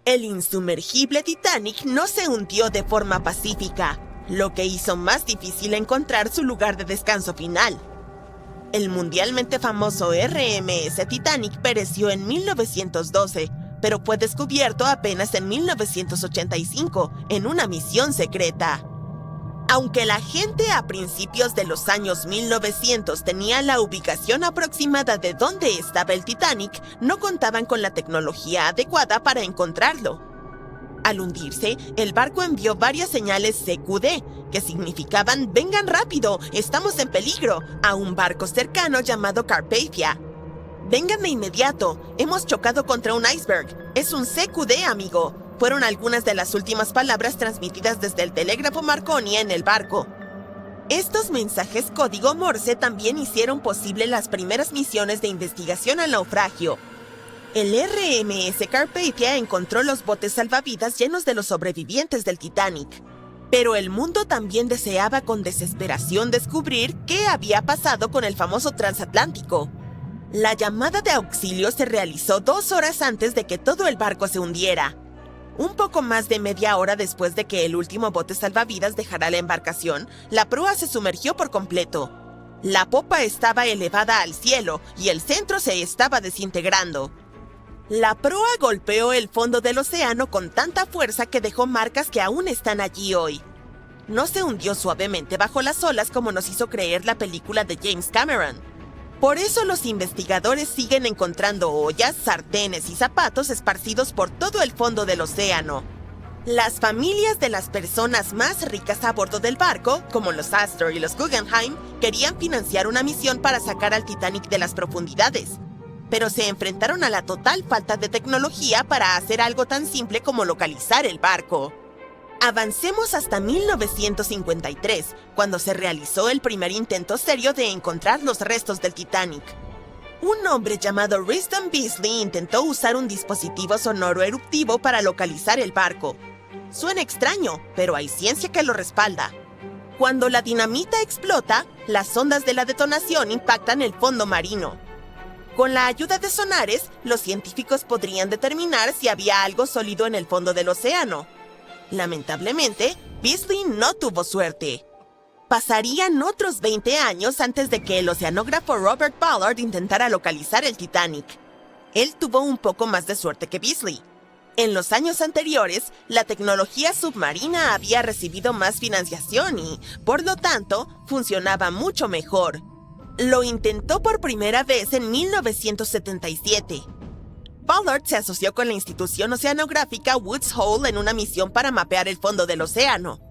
El insumergible Titanic no se hundió de forma pacífica, lo que hizo más difícil encontrar su lugar de descanso final. El mundialmente famoso RMS Titanic pereció en 1912, pero fue descubierto apenas en 1985 en una misión secreta. Aunque la gente a principios de los años 1900 tenía la ubicación aproximada de dónde estaba el Titanic, no contaban con la tecnología adecuada para encontrarlo. Al hundirse, el barco envió varias señales CQD, que significaban «vengan rápido, estamos en peligro», a un barco cercano llamado Carpathia. «Vengan de inmediato, hemos chocado contra un iceberg, es un CQD, amigo», fueron algunas de las últimas palabras transmitidas desde el telégrafo Marconi en el barco. Estos mensajes código Morse también hicieron posible las primeras misiones de investigación al naufragio. El RMS Carpathia encontró los botes salvavidas llenos de los sobrevivientes del Titanic. Pero el mundo también deseaba con desesperación descubrir qué había pasado con el famoso transatlántico. La llamada de auxilio se realizó 2 horas antes de que todo el barco se hundiera. Un poco más de media hora después de que el último bote salvavidas dejara la embarcación, la proa se sumergió por completo. La popa estaba elevada al cielo y el centro se estaba desintegrando. La proa golpeó el fondo del océano con tanta fuerza que dejó marcas que aún están allí hoy. No se hundió suavemente bajo las olas como nos hizo creer la película de James Cameron. Por eso los investigadores siguen encontrando ollas, sartenes y zapatos esparcidos por todo el fondo del océano. Las familias de las personas más ricas a bordo del barco, como los Astor y los Guggenheim, querían financiar una misión para sacar al Titanic de las profundidades, pero se enfrentaron a la total falta de tecnología para hacer algo tan simple como localizar el barco. Avancemos hasta 1953, cuando se realizó el primer intento serio de encontrar los restos del Titanic. Un hombre llamado Risdon Beasley intentó usar un dispositivo sonoro eruptivo para localizar el barco. Suena extraño, pero hay ciencia que lo respalda. Cuando la dinamita explota, las ondas de la detonación impactan el fondo marino. Con la ayuda de sonares, los científicos podrían determinar si había algo sólido en el fondo del océano. Lamentablemente, Beasley no tuvo suerte. Pasarían otros 20 años antes de que el oceanógrafo Robert Ballard intentara localizar el Titanic. Él tuvo un poco más de suerte que Beasley. En los años anteriores, la tecnología submarina había recibido más financiación y, por lo tanto, funcionaba mucho mejor. Lo intentó por primera vez en 1977. Ballard se asoció con la institución oceanográfica Woods Hole en una misión para mapear el fondo del océano.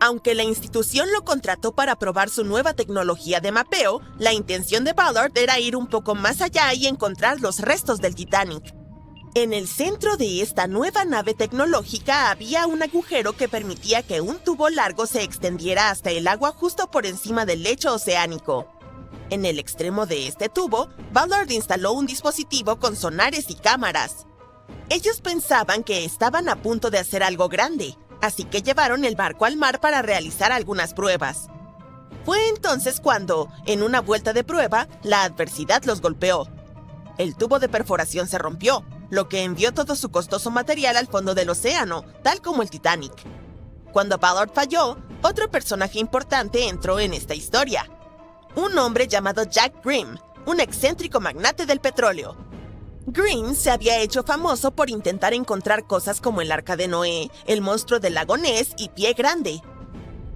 Aunque la institución lo contrató para probar su nueva tecnología de mapeo, la intención de Ballard era ir un poco más allá y encontrar los restos del Titanic. En el centro de esta nueva nave tecnológica había un agujero que permitía que un tubo largo se extendiera hasta el agua justo por encima del lecho oceánico. En el extremo de este tubo, Ballard instaló un dispositivo con sonares y cámaras. Ellos pensaban que estaban a punto de hacer algo grande, así que llevaron el barco al mar para realizar algunas pruebas. Fue entonces cuando, en una vuelta de prueba, la adversidad los golpeó. El tubo de perforación se rompió, lo que envió todo su costoso material al fondo del océano, tal como el Titanic. Cuando Ballard falló, otro personaje importante entró en esta historia. Un hombre llamado Jack Grimm, un excéntrico magnate del petróleo. Grimm se había hecho famoso por intentar encontrar cosas como el Arca de Noé, el monstruo del lago Ness y Pie Grande.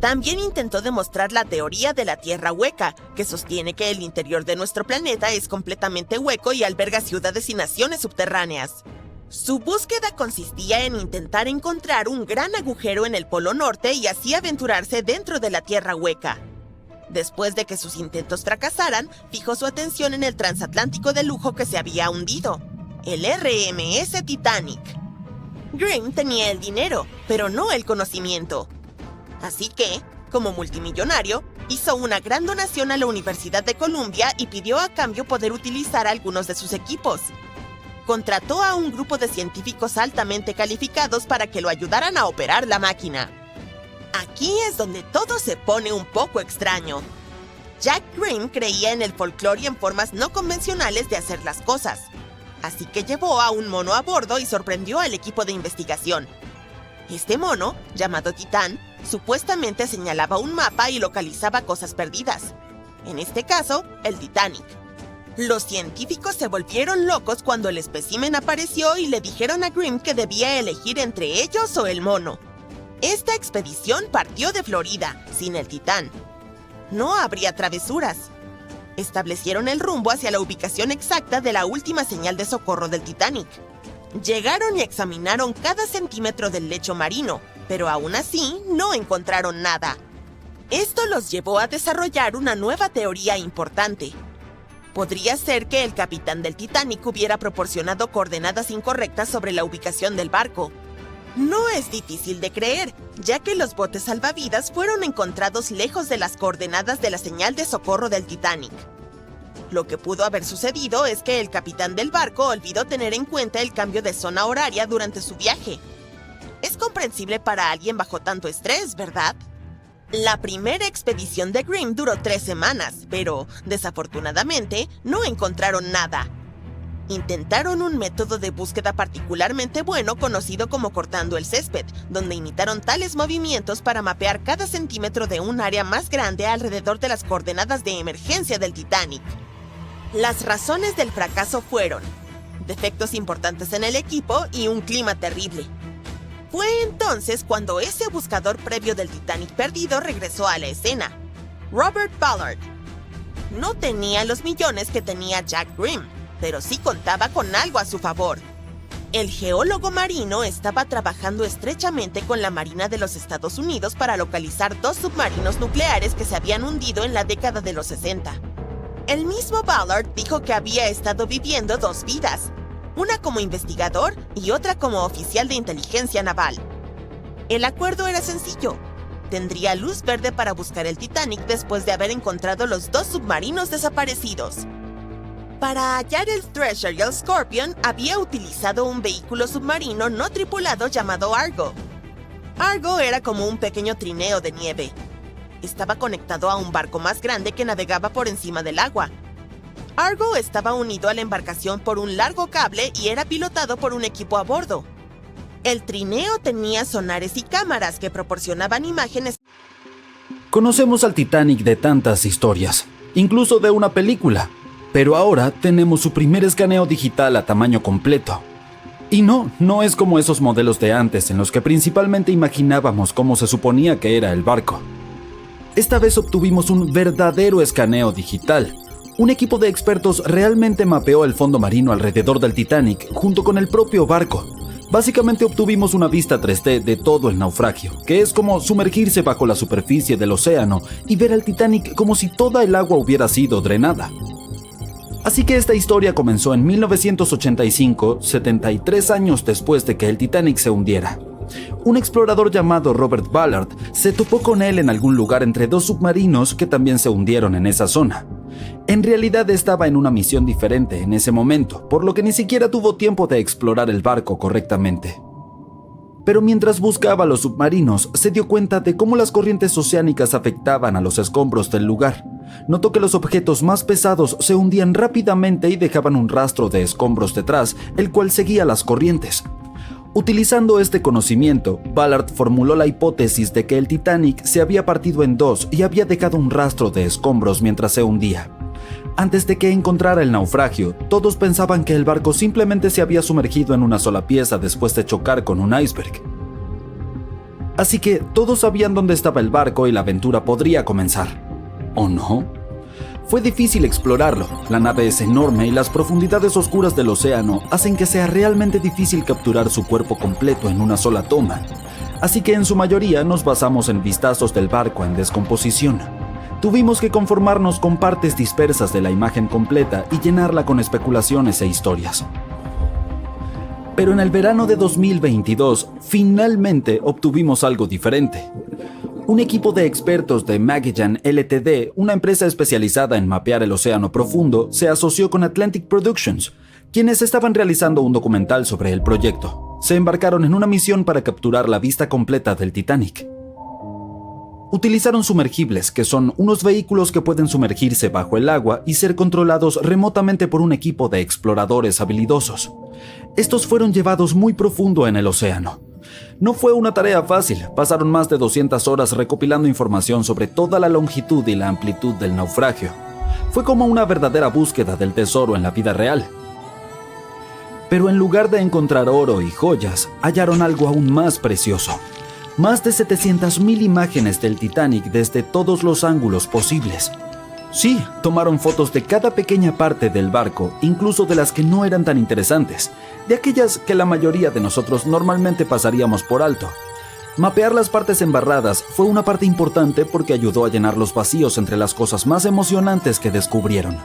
También intentó demostrar la teoría de la Tierra hueca, que sostiene que el interior de nuestro planeta es completamente hueco y alberga ciudades y naciones subterráneas. Su búsqueda consistía en intentar encontrar un gran agujero en el Polo Norte y así aventurarse dentro de la Tierra hueca. Después de que sus intentos fracasaran, fijó su atención en el transatlántico de lujo que se había hundido, el RMS Titanic. Grimm tenía el dinero, pero no el conocimiento. Así que, como multimillonario, hizo una gran donación a la Universidad de Columbia y pidió a cambio poder utilizar algunos de sus equipos. Contrató a un grupo de científicos altamente calificados para que lo ayudaran a operar la máquina. Aquí es donde todo se pone un poco extraño. Jack Grimm creía en el folclore y en formas no convencionales de hacer las cosas. así que llevó a un mono a bordo y sorprendió al equipo de investigación. Este mono, llamado Titán, supuestamente señalaba un mapa y localizaba cosas perdidas. En este caso, el Titanic. Los científicos se volvieron locos cuando el espécimen apareció y le dijeron a Grimm que debía elegir entre ellos o el mono. Esta expedición partió de Florida, sin el Titán. No habría travesuras. Establecieron el rumbo hacia la ubicación exacta de la última señal de socorro del Titanic. Llegaron y examinaron cada centímetro del lecho marino, pero aún así no encontraron nada. Esto los llevó a desarrollar una nueva teoría importante. Podría ser que el capitán del Titanic hubiera proporcionado coordenadas incorrectas sobre la ubicación del barco. No es difícil de creer, ya que los botes salvavidas fueron encontrados lejos de las coordenadas de la señal de socorro del Titanic. Lo que pudo haber sucedido es que el capitán del barco olvidó tener en cuenta el cambio de zona horaria durante su viaje. Es comprensible para alguien bajo tanto estrés, ¿verdad? La primera expedición de Grimm duró 3 semanas, pero, desafortunadamente, no encontraron nada. Intentaron un método de búsqueda particularmente bueno conocido como cortando el césped, donde imitaron tales movimientos para mapear cada centímetro de un área más grande alrededor de las coordenadas de emergencia del Titanic. Las razones del fracaso fueron defectos importantes en el equipo y un clima terrible. Fue entonces cuando ese buscador previo del Titanic perdido regresó a la escena, Robert Ballard. No tenía los millones que tenía Jack Grimm, pero sí contaba con algo a su favor. El geólogo marino estaba trabajando estrechamente con la Marina de los Estados Unidos para localizar 2 submarinos nucleares que se habían hundido en la década de los 60. El mismo Ballard dijo que había estado viviendo 2 vidas, una como investigador y otra como oficial de inteligencia naval. El acuerdo era sencillo. Tendría luz verde para buscar el Titanic después de haber encontrado los 2 submarinos desaparecidos. Para hallar el Treasure y el Scorpion, había utilizado un vehículo submarino no tripulado llamado Argo. Argo era como un pequeño trineo de nieve. Estaba conectado a un barco más grande que navegaba por encima del agua. Argo estaba unido a la embarcación por un largo cable y era pilotado por un equipo a bordo. El trineo tenía sonares y cámaras que proporcionaban imágenes. Conocemos al Titanic de tantas historias, incluso de una película, pero ahora tenemos su primer escaneo digital a tamaño completo. Y no es como esos modelos de antes en los que principalmente imaginábamos cómo se suponía que era el barco. Esta vez obtuvimos un verdadero escaneo digital. Un equipo de expertos realmente mapeó el fondo marino alrededor del Titanic junto con el propio barco. Básicamente obtuvimos una vista 3D de todo el naufragio, que es como sumergirse bajo la superficie del océano y ver al Titanic como si toda el agua hubiera sido drenada. Así que esta historia comenzó en 1985, 73 años después de que el Titanic se hundiera. Un explorador llamado Robert Ballard se topó con él en algún lugar entre 2 submarinos que también se hundieron en esa zona. En realidad estaba en una misión diferente en ese momento, por lo que ni siquiera tuvo tiempo de explorar el barco correctamente. Pero mientras buscaba los submarinos, se dio cuenta de cómo las corrientes oceánicas afectaban a los escombros del lugar. Notó que los objetos más pesados se hundían rápidamente y dejaban un rastro de escombros detrás, el cual seguía las corrientes. Utilizando este conocimiento, Ballard formuló la hipótesis de que el Titanic se había partido en 2 y había dejado un rastro de escombros mientras se hundía. Antes de que encontrara el naufragio, todos pensaban que el barco simplemente se había sumergido en una sola pieza después de chocar con un iceberg. Así que todos sabían dónde estaba el barco y la aventura podría comenzar. ¿O no? Fue difícil explorarlo. La nave es enorme y las profundidades oscuras del océano hacen que sea realmente difícil capturar su cuerpo completo en una sola toma. Así que en su mayoría nos basamos en vistazos del barco en descomposición. Tuvimos que conformarnos con partes dispersas de la imagen completa y llenarla con especulaciones e historias. Pero en el verano de 2022, finalmente obtuvimos algo diferente. Un equipo de expertos de Magellan Ltd., una empresa especializada en mapear el océano profundo, se asoció con Atlantic Productions, quienes estaban realizando un documental sobre el proyecto. Se embarcaron en una misión para capturar la vista completa del Titanic. Utilizaron sumergibles, que son unos vehículos que pueden sumergirse bajo el agua y ser controlados remotamente por un equipo de exploradores habilidosos. Estos fueron llevados muy profundo en el océano. No fue una tarea fácil, pasaron más de 200 horas recopilando información sobre toda la longitud y la amplitud del naufragio. Fue como una verdadera búsqueda del tesoro en la vida real. Pero en lugar de encontrar oro y joyas, hallaron algo aún más precioso. Más de 700,000 imágenes del Titanic desde todos los ángulos posibles. Sí, tomaron fotos de cada pequeña parte del barco, incluso de las que no eran tan interesantes, de aquellas que la mayoría de nosotros normalmente pasaríamos por alto. Mapear las partes embarradas fue una parte importante porque ayudó a llenar los vacíos entre las cosas más emocionantes que descubrieron.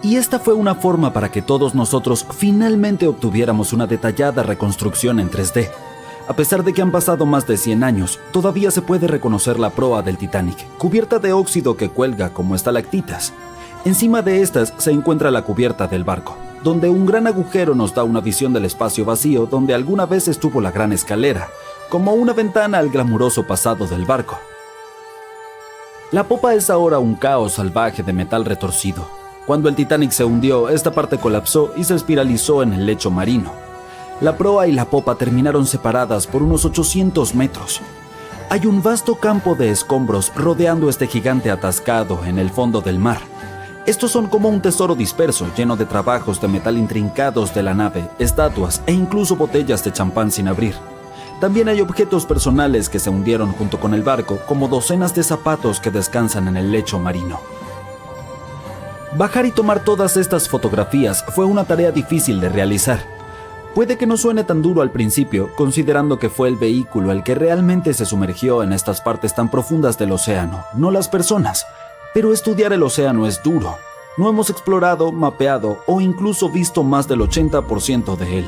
Y esta fue una forma para que todos nosotros finalmente obtuviéramos una detallada reconstrucción en 3D. A pesar de que han pasado más de 100 años, todavía se puede reconocer la proa del Titanic, cubierta de óxido que cuelga como estalactitas. Encima de estas se encuentra la cubierta del barco, donde un gran agujero nos da una visión del espacio vacío donde alguna vez estuvo la gran escalera, como una ventana al glamuroso pasado del barco. La popa es ahora un caos salvaje de metal retorcido. Cuando el Titanic se hundió, esta parte colapsó y se espiralizó en el lecho marino. La proa y la popa terminaron separadas por unos 800 metros. Hay un vasto campo de escombros rodeando este gigante atascado en el fondo del mar. Estos son como un tesoro disperso, lleno de trabajos de metal intrincados de la nave, estatuas e incluso botellas de champán sin abrir. También hay objetos personales que se hundieron junto con el barco, como docenas de zapatos que descansan en el lecho marino. Bajar y tomar todas estas fotografías fue una tarea difícil de realizar. Puede que no suene tan duro al principio, considerando que fue el vehículo el que realmente se sumergió en estas partes tan profundas del océano, no las personas. Pero estudiar el océano es duro. No hemos explorado, mapeado o incluso visto más del 80% de él.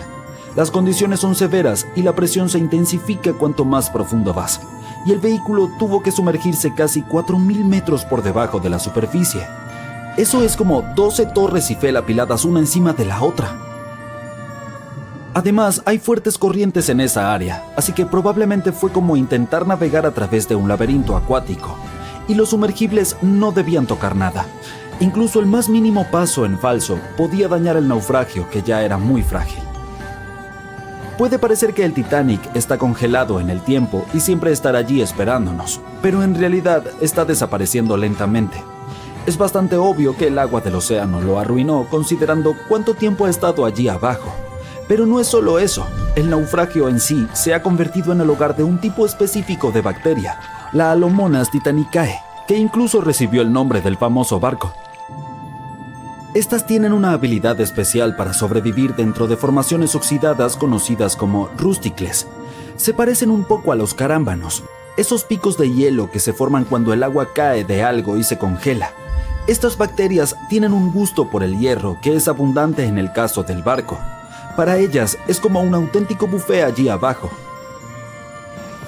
Las condiciones son severas y la presión se intensifica cuanto más profundo vas. Y el vehículo tuvo que sumergirse casi 4,000 metros por debajo de la superficie. Eso es como 12 torres Eiffel apiladas una encima de la otra. Además, hay fuertes corrientes en esa área, así que probablemente fue como intentar navegar a través de un laberinto acuático. Y los sumergibles no debían tocar nada. Incluso el más mínimo paso en falso podía dañar el naufragio, que ya era muy frágil. Puede parecer que el Titanic está congelado en el tiempo y siempre estará allí esperándonos, pero en realidad está desapareciendo lentamente. Es bastante obvio que el agua del océano lo arruinó, considerando cuánto tiempo ha estado allí abajo. Pero no es solo eso, el naufragio en sí se ha convertido en el hogar de un tipo específico de bacteria, la Alomonas titanicae, que incluso recibió el nombre del famoso barco. Estas tienen una habilidad especial para sobrevivir dentro de formaciones oxidadas conocidas como rústicles. Se parecen un poco a los carámbanos, esos picos de hielo que se forman cuando el agua cae de algo y se congela. Estas bacterias tienen un gusto por el hierro que es abundante en el caso del barco. Para ellas es como un auténtico buffet allí abajo.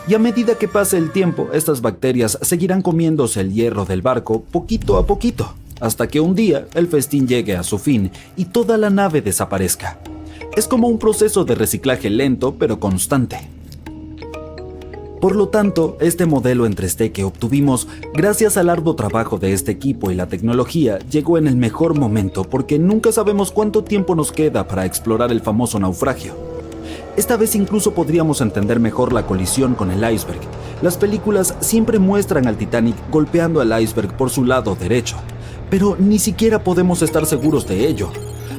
Y a medida que pase el tiempo, estas bacterias seguirán comiéndose el hierro del barco poquito a poquito, hasta que un día el festín llegue a su fin y toda la nave desaparezca. Es como un proceso de reciclaje lento pero constante. Por lo tanto, este modelo en 3D que obtuvimos gracias al arduo trabajo de este equipo y la tecnología llegó en el mejor momento porque nunca sabemos cuánto tiempo nos queda para explorar el famoso naufragio. Esta vez incluso podríamos entender mejor la colisión con el iceberg. Las películas siempre muestran al Titanic golpeando al iceberg por su lado derecho, pero ni siquiera podemos estar seguros de ello.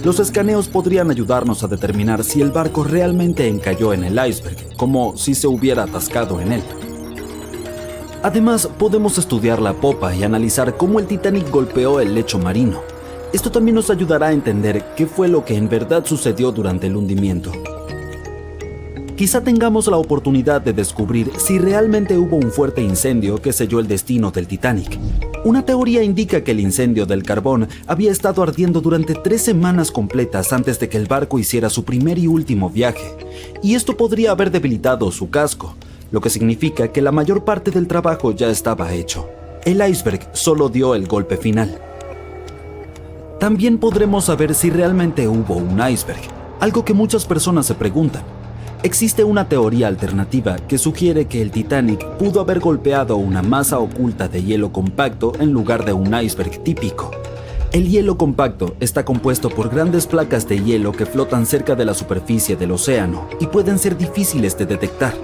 Los escaneos podrían ayudarnos a determinar si el barco realmente encalló en el iceberg, como si se hubiera atascado en él. Además, podemos estudiar la popa y analizar cómo el Titanic golpeó el lecho marino. Esto también nos ayudará a entender qué fue lo que en verdad sucedió durante el hundimiento. Quizá tengamos la oportunidad de descubrir si realmente hubo un fuerte incendio que selló el destino del Titanic. Una teoría indica que el incendio del carbón había estado ardiendo durante 3 semanas completas antes de que el barco hiciera su primer y último viaje, y esto podría haber debilitado su casco, lo que significa que la mayor parte del trabajo ya estaba hecho. El iceberg solo dio el golpe final. También podremos saber si realmente hubo un iceberg, algo que muchas personas se preguntan. Existe una teoría alternativa que sugiere que el Titanic pudo haber golpeado una masa oculta de hielo compacto en lugar de un iceberg típico. El hielo compacto está compuesto por grandes placas de hielo que flotan cerca de la superficie del océano y pueden ser difíciles de detectar.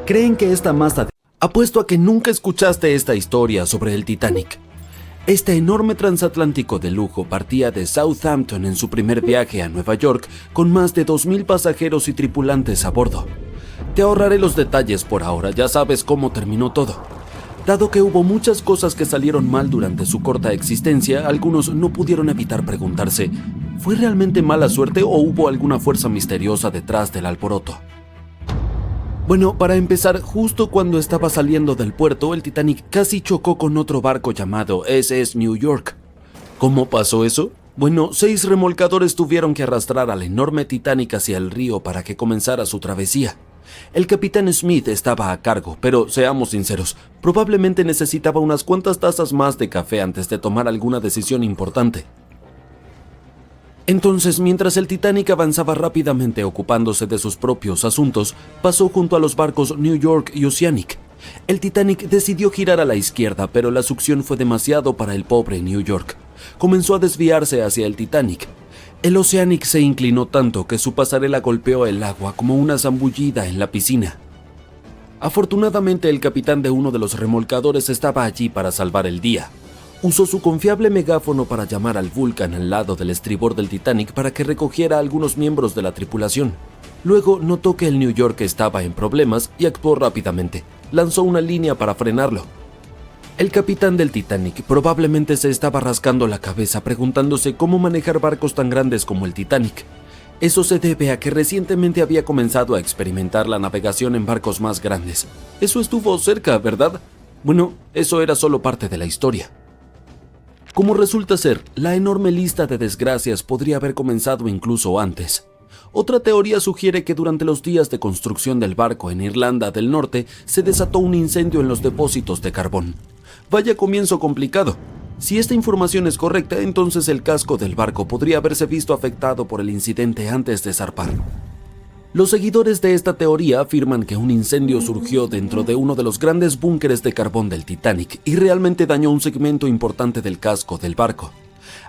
Creen que esta masa... Apuesto a que nunca escuchaste esta historia sobre el Titanic. Este enorme transatlántico de lujo partía de Southampton en su primer viaje a Nueva York con más de 2,000 pasajeros y tripulantes a bordo. Te ahorraré los detalles por ahora, ya sabes cómo terminó todo. Dado que hubo muchas cosas que salieron mal durante su corta existencia, algunos no pudieron evitar preguntarse, ¿fue realmente mala suerte o hubo alguna fuerza misteriosa detrás del alboroto? Bueno, para empezar, justo cuando estaba saliendo del puerto, el Titanic casi chocó con otro barco llamado SS New York. ¿Cómo pasó eso? Bueno, 6 remolcadores tuvieron que arrastrar al enorme Titanic hacia el río para que comenzara su travesía. El capitán Smith estaba a cargo, pero seamos sinceros, probablemente necesitaba unas cuantas tazas más de café antes de tomar alguna decisión importante. Entonces, mientras el Titanic avanzaba rápidamente ocupándose de sus propios asuntos, pasó junto a los barcos New York y Oceanic. El Titanic decidió girar a la izquierda, pero la succión fue demasiado para el pobre New York. Comenzó a desviarse hacia el Titanic. El Oceanic se inclinó tanto que su pasarela golpeó el agua como una zambullida en la piscina. Afortunadamente, el capitán de uno de los remolcadores estaba allí para salvar el día. Usó su confiable megáfono para llamar al Vulcan al lado del estribor del Titanic para que recogiera a algunos miembros de la tripulación. Luego notó que el New York estaba en problemas y actuó rápidamente. Lanzó una línea para frenarlo. El capitán del Titanic probablemente se estaba rascando la cabeza preguntándose cómo manejar barcos tan grandes como el Titanic. Eso se debe a que recientemente había comenzado a experimentar la navegación en barcos más grandes. Eso estuvo cerca, ¿verdad? Bueno, eso era solo parte de la historia. Como resulta ser, la enorme lista de desgracias podría haber comenzado incluso antes. Otra teoría sugiere que durante los días de construcción del barco en Irlanda del Norte se desató un incendio en los depósitos de carbón. Vaya comienzo complicado. Si esta información es correcta, entonces el casco del barco podría haberse visto afectado por el incidente antes de zarpar. Los seguidores de esta teoría afirman que un incendio surgió dentro de uno de los grandes búnkeres de carbón del Titanic y realmente dañó un segmento importante del casco del barco.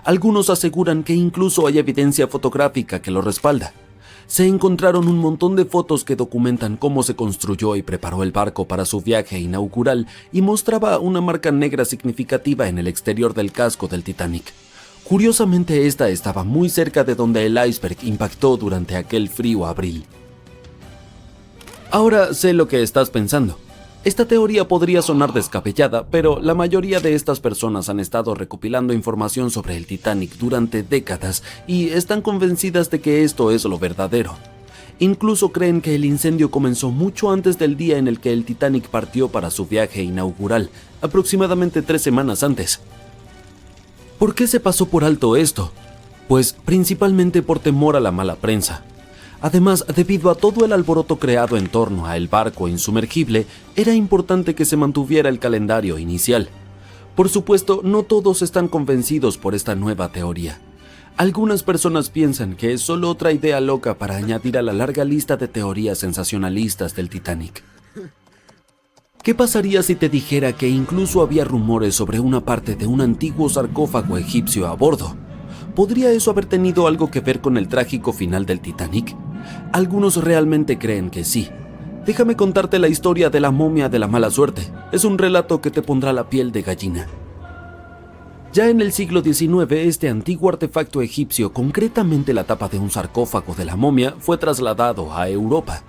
Algunos aseguran que incluso hay evidencia fotográfica que lo respalda. Se encontraron un montón de fotos que documentan cómo se construyó y preparó el barco para su viaje inaugural y mostraba una marca negra significativa en el exterior del casco del Titanic. Curiosamente, esta estaba muy cerca de donde el iceberg impactó durante aquel frío abril. Ahora sé lo que estás pensando. Esta teoría podría sonar descabellada, pero la mayoría de estas personas han estado recopilando información sobre el Titanic durante décadas y están convencidas de que esto es lo verdadero. Incluso creen que el incendio comenzó mucho antes del día en el que el Titanic partió para su viaje inaugural, aproximadamente 3 semanas antes. ¿Por qué se pasó por alto esto? Pues principalmente por temor a la mala prensa. Además, debido a todo el alboroto creado en torno a el barco insumergible, era importante que se mantuviera el calendario inicial. Por supuesto, no todos están convencidos por esta nueva teoría. Algunas personas piensan que es solo otra idea loca para añadir a la larga lista de teorías sensacionalistas del Titanic. ¿Qué pasaría si te dijera que incluso había rumores sobre una parte de un antiguo sarcófago egipcio a bordo? ¿Podría eso haber tenido algo que ver con el trágico final del Titanic? Algunos realmente creen que sí. Déjame contarte la historia de la momia de la mala suerte. Es un relato que te pondrá la piel de gallina. Ya en el siglo XIX, este antiguo artefacto egipcio, concretamente la tapa de un sarcófago de la momia, fue trasladado a Europa.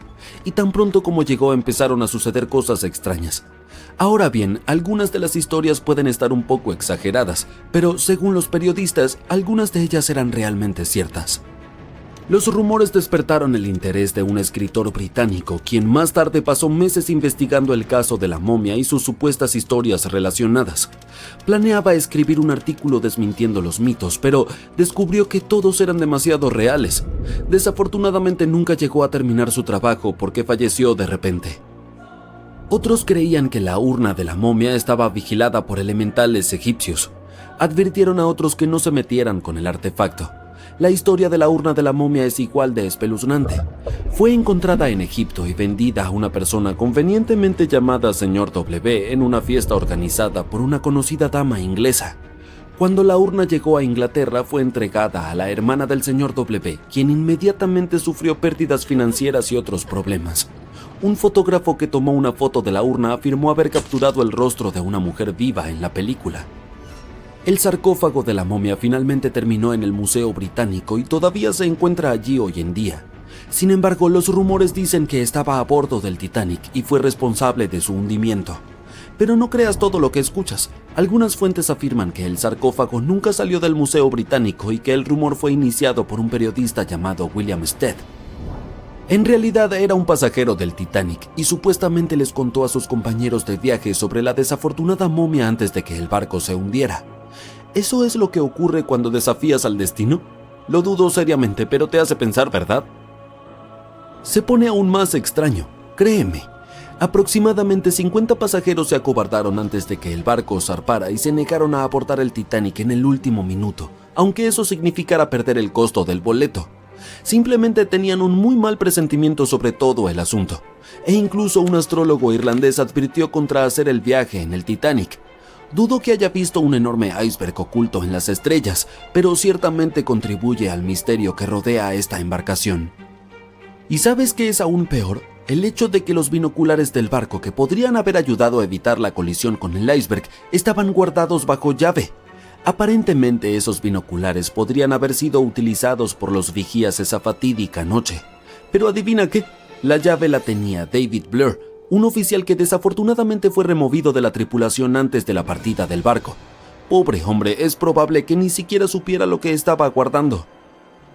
Y tan pronto como llegó empezaron a suceder cosas extrañas. Ahora bien, algunas de las historias pueden estar un poco exageradas, pero según los periodistas, algunas de ellas eran realmente ciertas. Los rumores despertaron el interés de un escritor británico, quien más tarde pasó meses investigando el caso de la momia y sus supuestas historias relacionadas. Planeaba escribir un artículo desmintiendo los mitos, pero descubrió que todos eran demasiado reales. Desafortunadamente nunca llegó a terminar su trabajo porque falleció de repente. Otros creían que la urna de la momia estaba vigilada por elementales egipcios. Advirtieron a otros que no se metieran con el artefacto. La historia de la urna de la momia es igual de espeluznante. Fue encontrada en Egipto y vendida a una persona convenientemente llamada Señor W en una fiesta organizada por una conocida dama inglesa. Cuando la urna llegó a Inglaterra, fue entregada a la hermana del Señor W, quien inmediatamente sufrió pérdidas financieras y otros problemas. Un fotógrafo que tomó una foto de la urna afirmó haber capturado el rostro de una mujer viva en la película. El sarcófago de la momia finalmente terminó en el Museo Británico y todavía se encuentra allí hoy en día. Sin embargo, los rumores dicen que estaba a bordo del Titanic y fue responsable de su hundimiento. Pero no creas todo lo que escuchas. Algunas fuentes afirman que el sarcófago nunca salió del Museo Británico y que el rumor fue iniciado por un periodista llamado William Stead. En realidad era un pasajero del Titanic y supuestamente les contó a sus compañeros de viaje sobre la desafortunada momia antes de que el barco se hundiera. ¿Eso es lo que ocurre cuando desafías al destino? Lo dudo seriamente, pero te hace pensar, ¿verdad? Se pone aún más extraño, créeme. Aproximadamente 50 pasajeros se acobardaron antes de que el barco zarpara y se negaron a aportar el Titanic en el último minuto, aunque eso significara perder el costo del boleto. Simplemente tenían un muy mal presentimiento sobre todo el asunto, e incluso un astrólogo irlandés advirtió contra hacer el viaje en el Titanic. Dudo que haya visto un enorme iceberg oculto en las estrellas, pero ciertamente contribuye al misterio que rodea a esta embarcación. ¿Y sabes qué es aún peor? El hecho de que los binoculares del barco que podrían haber ayudado a evitar la colisión con el iceberg estaban guardados bajo llave. Aparentemente esos binoculares podrían haber sido utilizados por los vigías esa fatídica noche. Pero adivina qué, la llave la tenía David Blur, un oficial que desafortunadamente fue removido de la tripulación antes de la partida del barco. Pobre hombre, es probable que ni siquiera supiera lo que estaba guardando.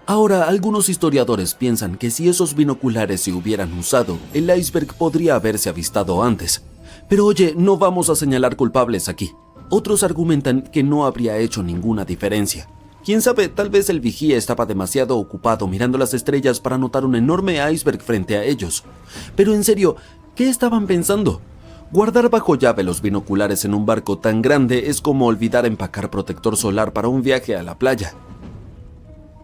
Ahora, algunos historiadores piensan que si esos binoculares se hubieran usado, el iceberg podría haberse avistado antes. Pero oye, no vamos a señalar culpables aquí. Otros argumentan que no habría hecho ninguna diferencia. Quién sabe, tal vez el vigía estaba demasiado ocupado mirando las estrellas para notar un enorme iceberg frente a ellos. Pero en serio, ¿qué estaban pensando? Guardar bajo llave los binoculares en un barco tan grande es como olvidar empacar protector solar para un viaje a la playa.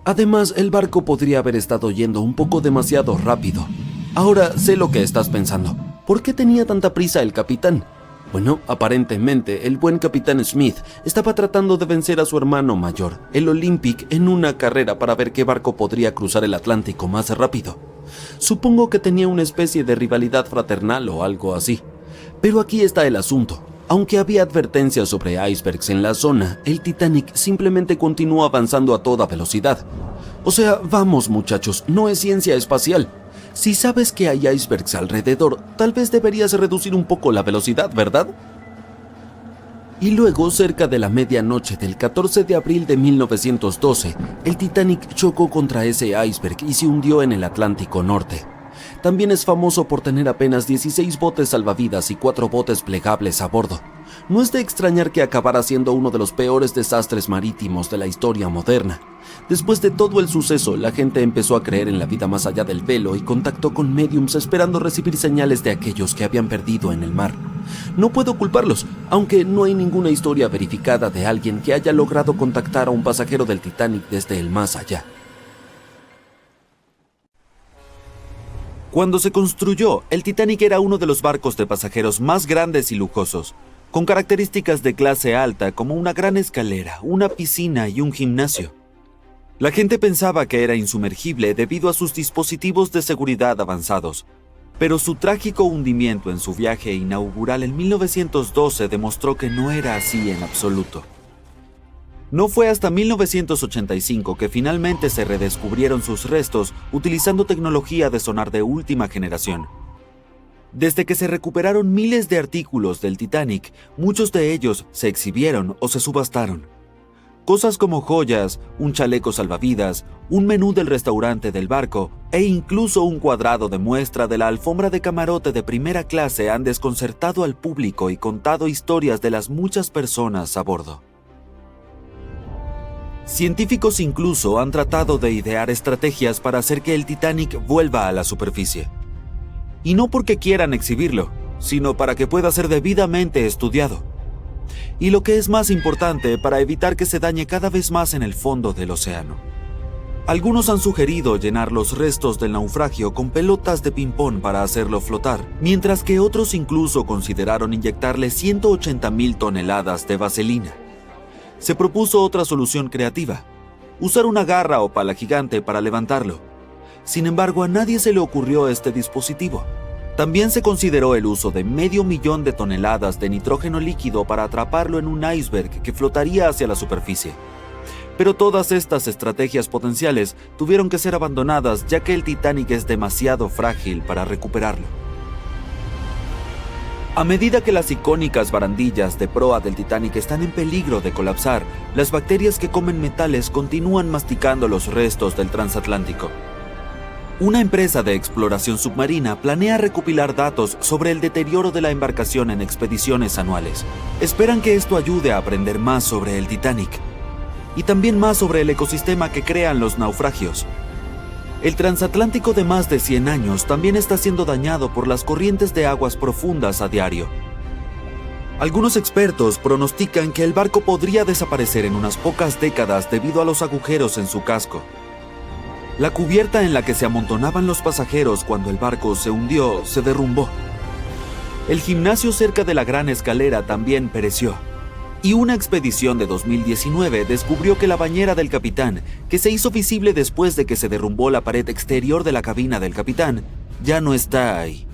Además, el barco podría haber estado yendo un poco demasiado rápido. Ahora sé lo que estás pensando. ¿Por qué tenía tanta prisa el capitán? Bueno, aparentemente, el buen capitán Smith estaba tratando de vencer a su hermano mayor, el Olympic, en una carrera para ver qué barco podría cruzar el Atlántico más rápido. Supongo que tenía una especie de rivalidad fraternal o algo así. Pero aquí está el asunto. Aunque había advertencias sobre icebergs en la zona, el Titanic simplemente continuó avanzando a toda velocidad. O sea, vamos muchachos, no es ciencia espacial. Si sabes que hay icebergs alrededor, tal vez deberías reducir un poco la velocidad, ¿verdad? Y luego, cerca de la medianoche del 14 de abril de 1912, el Titanic chocó contra ese iceberg y se hundió en el Atlántico Norte. También es famoso por tener apenas 16 botes salvavidas y 4 botes plegables a bordo. No es de extrañar que acabara siendo uno de los peores desastres marítimos de la historia moderna. Después de todo el suceso, la gente empezó a creer en la vida más allá del velo y contactó con médiums esperando recibir señales de aquellos que habían perdido en el mar. No puedo culparlos, aunque no hay ninguna historia verificada de alguien que haya logrado contactar a un pasajero del Titanic desde el más allá. Cuando se construyó, el Titanic era uno de los barcos de pasajeros más grandes y lujosos, con características de clase alta como una gran escalera, una piscina y un gimnasio. La gente pensaba que era insumergible debido a sus dispositivos de seguridad avanzados, pero su trágico hundimiento en su viaje inaugural en 1912 demostró que no era así en absoluto. No fue hasta 1985 que finalmente se redescubrieron sus restos utilizando tecnología de sonar de última generación. Desde que se recuperaron miles de artículos del Titanic, muchos de ellos se exhibieron o se subastaron. Cosas como joyas, un chaleco salvavidas, un menú del restaurante del barco e incluso un cuadrado de muestra de la alfombra de camarote de primera clase han desconcertado al público y contado historias de las muchas personas a bordo. Científicos incluso han tratado de idear estrategias para hacer que el Titanic vuelva a la superficie. Y no porque quieran exhibirlo, sino para que pueda ser debidamente estudiado. Y lo que es más importante, para evitar que se dañe cada vez más en el fondo del océano. Algunos han sugerido llenar los restos del naufragio con pelotas de ping-pong para hacerlo flotar, mientras que otros incluso consideraron inyectarle 180,000 toneladas de vaselina. Se propuso otra solución creativa: usar una garra o pala gigante para levantarlo. Sin embargo, a nadie se le ocurrió este dispositivo. También se consideró el uso de 500,000 de toneladas de nitrógeno líquido para atraparlo en un iceberg que flotaría hacia la superficie. Pero todas estas estrategias potenciales tuvieron que ser abandonadas, ya que el Titanic es demasiado frágil para recuperarlo. A medida que las icónicas barandillas de proa del Titanic están en peligro de colapsar, las bacterias que comen metales continúan masticando los restos del transatlántico. Una empresa de exploración submarina planea recopilar datos sobre el deterioro de la embarcación en expediciones anuales. Esperan que esto ayude a aprender más sobre el Titanic y también más sobre el ecosistema que crean los naufragios. El transatlántico de más de 100 años también está siendo dañado por las corrientes de aguas profundas a diario. Algunos expertos pronostican que el barco podría desaparecer en unas pocas décadas debido a los agujeros en su casco. La cubierta en la que se amontonaban los pasajeros cuando el barco se hundió se derrumbó. El gimnasio cerca de la Gran Escalera también pereció. Y una expedición de 2019 descubrió que la bañera del capitán, que se hizo visible después de que se derrumbó la pared exterior de la cabina del capitán, ya no está ahí.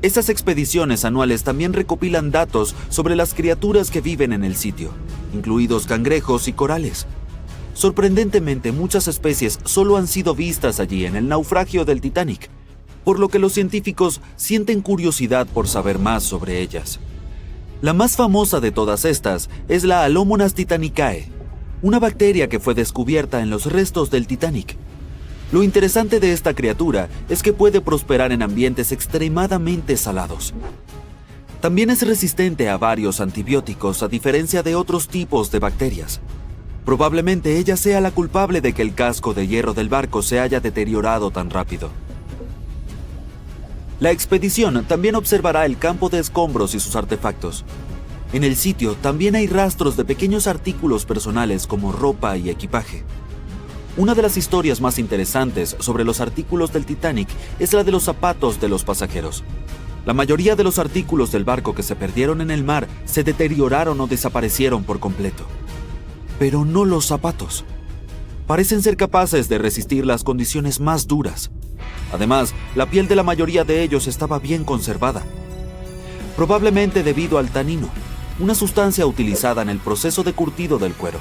Esas expediciones anuales también recopilan datos sobre las criaturas que viven en el sitio, incluidos cangrejos y corales. Sorprendentemente, muchas especies solo han sido vistas allí en el naufragio del Titanic, por lo que los científicos sienten curiosidad por saber más sobre ellas. La más famosa de todas estas es la Alomonas titanicae, una bacteria que fue descubierta en los restos del Titanic. Lo interesante de esta criatura es que puede prosperar en ambientes extremadamente salados. También es resistente a varios antibióticos, a diferencia de otros tipos de bacterias. Probablemente ella sea la culpable de que el casco de hierro del barco se haya deteriorado tan rápido. La expedición también observará el campo de escombros y sus artefactos. En el sitio también hay rastros de pequeños artículos personales como ropa y equipaje. Una de las historias más interesantes sobre los artículos del Titanic es la de los zapatos de los pasajeros. La mayoría de los artículos del barco que se perdieron en el mar se deterioraron o desaparecieron por completo. Pero no los zapatos. Parecen ser capaces de resistir las condiciones más duras. Además, la piel de la mayoría de ellos estaba bien conservada. Probablemente debido al tanino, una sustancia utilizada en el proceso de curtido del cuero.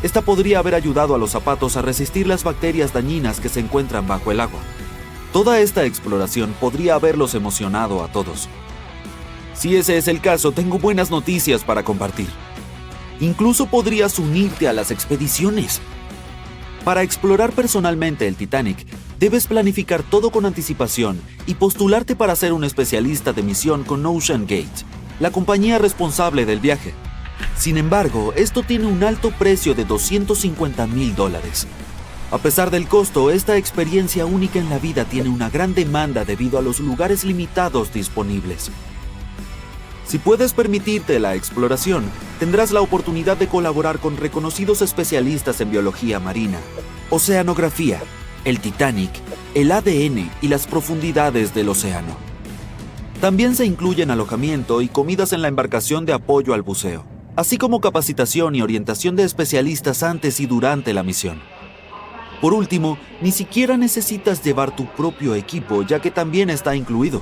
Esta podría haber ayudado a los zapatos a resistir las bacterias dañinas que se encuentran bajo el agua. Toda esta exploración podría haberlos emocionado a todos. Si ese es el caso, tengo buenas noticias para compartir. Incluso podrías unirte a las expediciones. Para explorar personalmente el Titanic, debes planificar todo con anticipación y postularte para ser un especialista de misión con OceanGate, la compañía responsable del viaje. Sin embargo, esto tiene un alto precio de $250,000. A pesar del costo, esta experiencia única en la vida tiene una gran demanda debido a los lugares limitados disponibles. Si puedes permitirte la exploración, tendrás la oportunidad de colaborar con reconocidos especialistas en biología marina, oceanografía, el Titanic, el ADN y las profundidades del océano. También se incluyen alojamiento y comidas en la embarcación de apoyo al buceo, así como capacitación y orientación de especialistas antes y durante la misión. Por último, ni siquiera necesitas llevar tu propio equipo, ya que también está incluido.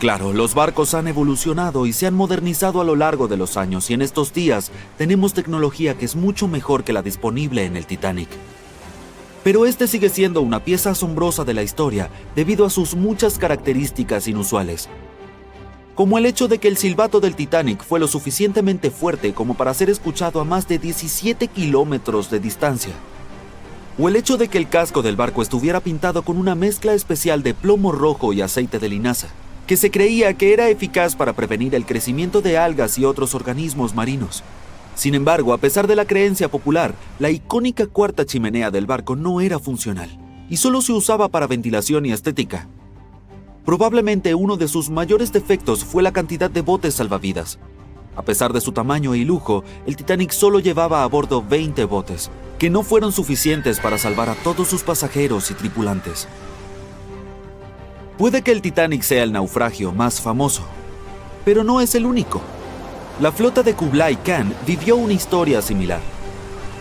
Claro, los barcos han evolucionado y se han modernizado a lo largo de los años, y en estos días tenemos tecnología que es mucho mejor que la disponible en el Titanic. Pero este sigue siendo una pieza asombrosa de la historia debido a sus muchas características inusuales. Como el hecho de que el silbato del Titanic fue lo suficientemente fuerte como para ser escuchado a más de 17 kilómetros de distancia. O el hecho de que el casco del barco estuviera pintado con una mezcla especial de plomo rojo y aceite de linaza, que se creía que era eficaz para prevenir el crecimiento de algas y otros organismos marinos. Sin embargo, a pesar de la creencia popular, la icónica cuarta chimenea del barco no era funcional y solo se usaba para ventilación y estética. Probablemente uno de sus mayores defectos fue la cantidad de botes salvavidas. A pesar de su tamaño y lujo, el Titanic solo llevaba a bordo 20 botes, que no fueron suficientes para salvar a todos sus pasajeros y tripulantes. Puede que el Titanic sea el naufragio más famoso, pero no es el único. La flota de Kublai Khan vivió una historia similar.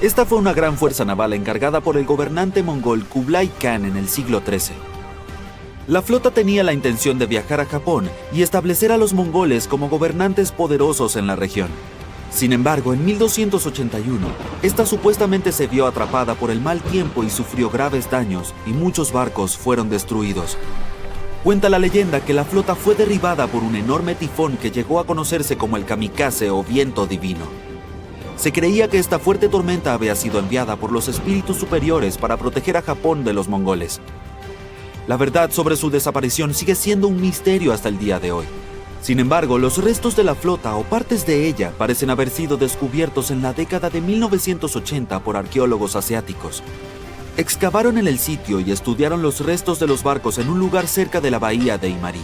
Esta fue una gran fuerza naval encargada por el gobernante mongol Kublai Khan en el siglo XIII. La flota tenía la intención de viajar a Japón y establecer a los mongoles como gobernantes poderosos en la región. Sin embargo, en 1281, esta supuestamente se vio atrapada por el mal tiempo y sufrió graves daños, y muchos barcos fueron destruidos. Cuenta la leyenda que la flota fue derribada por un enorme tifón que llegó a conocerse como el kamikaze o viento divino. Se creía que esta fuerte tormenta había sido enviada por los espíritus superiores para proteger a Japón de los mongoles. La verdad sobre su desaparición sigue siendo un misterio hasta el día de hoy. Sin embargo, los restos de la flota o partes de ella parecen haber sido descubiertos en la década de 1980 por arqueólogos asiáticos. Excavaron en el sitio y estudiaron los restos de los barcos en un lugar cerca de la bahía de Imari.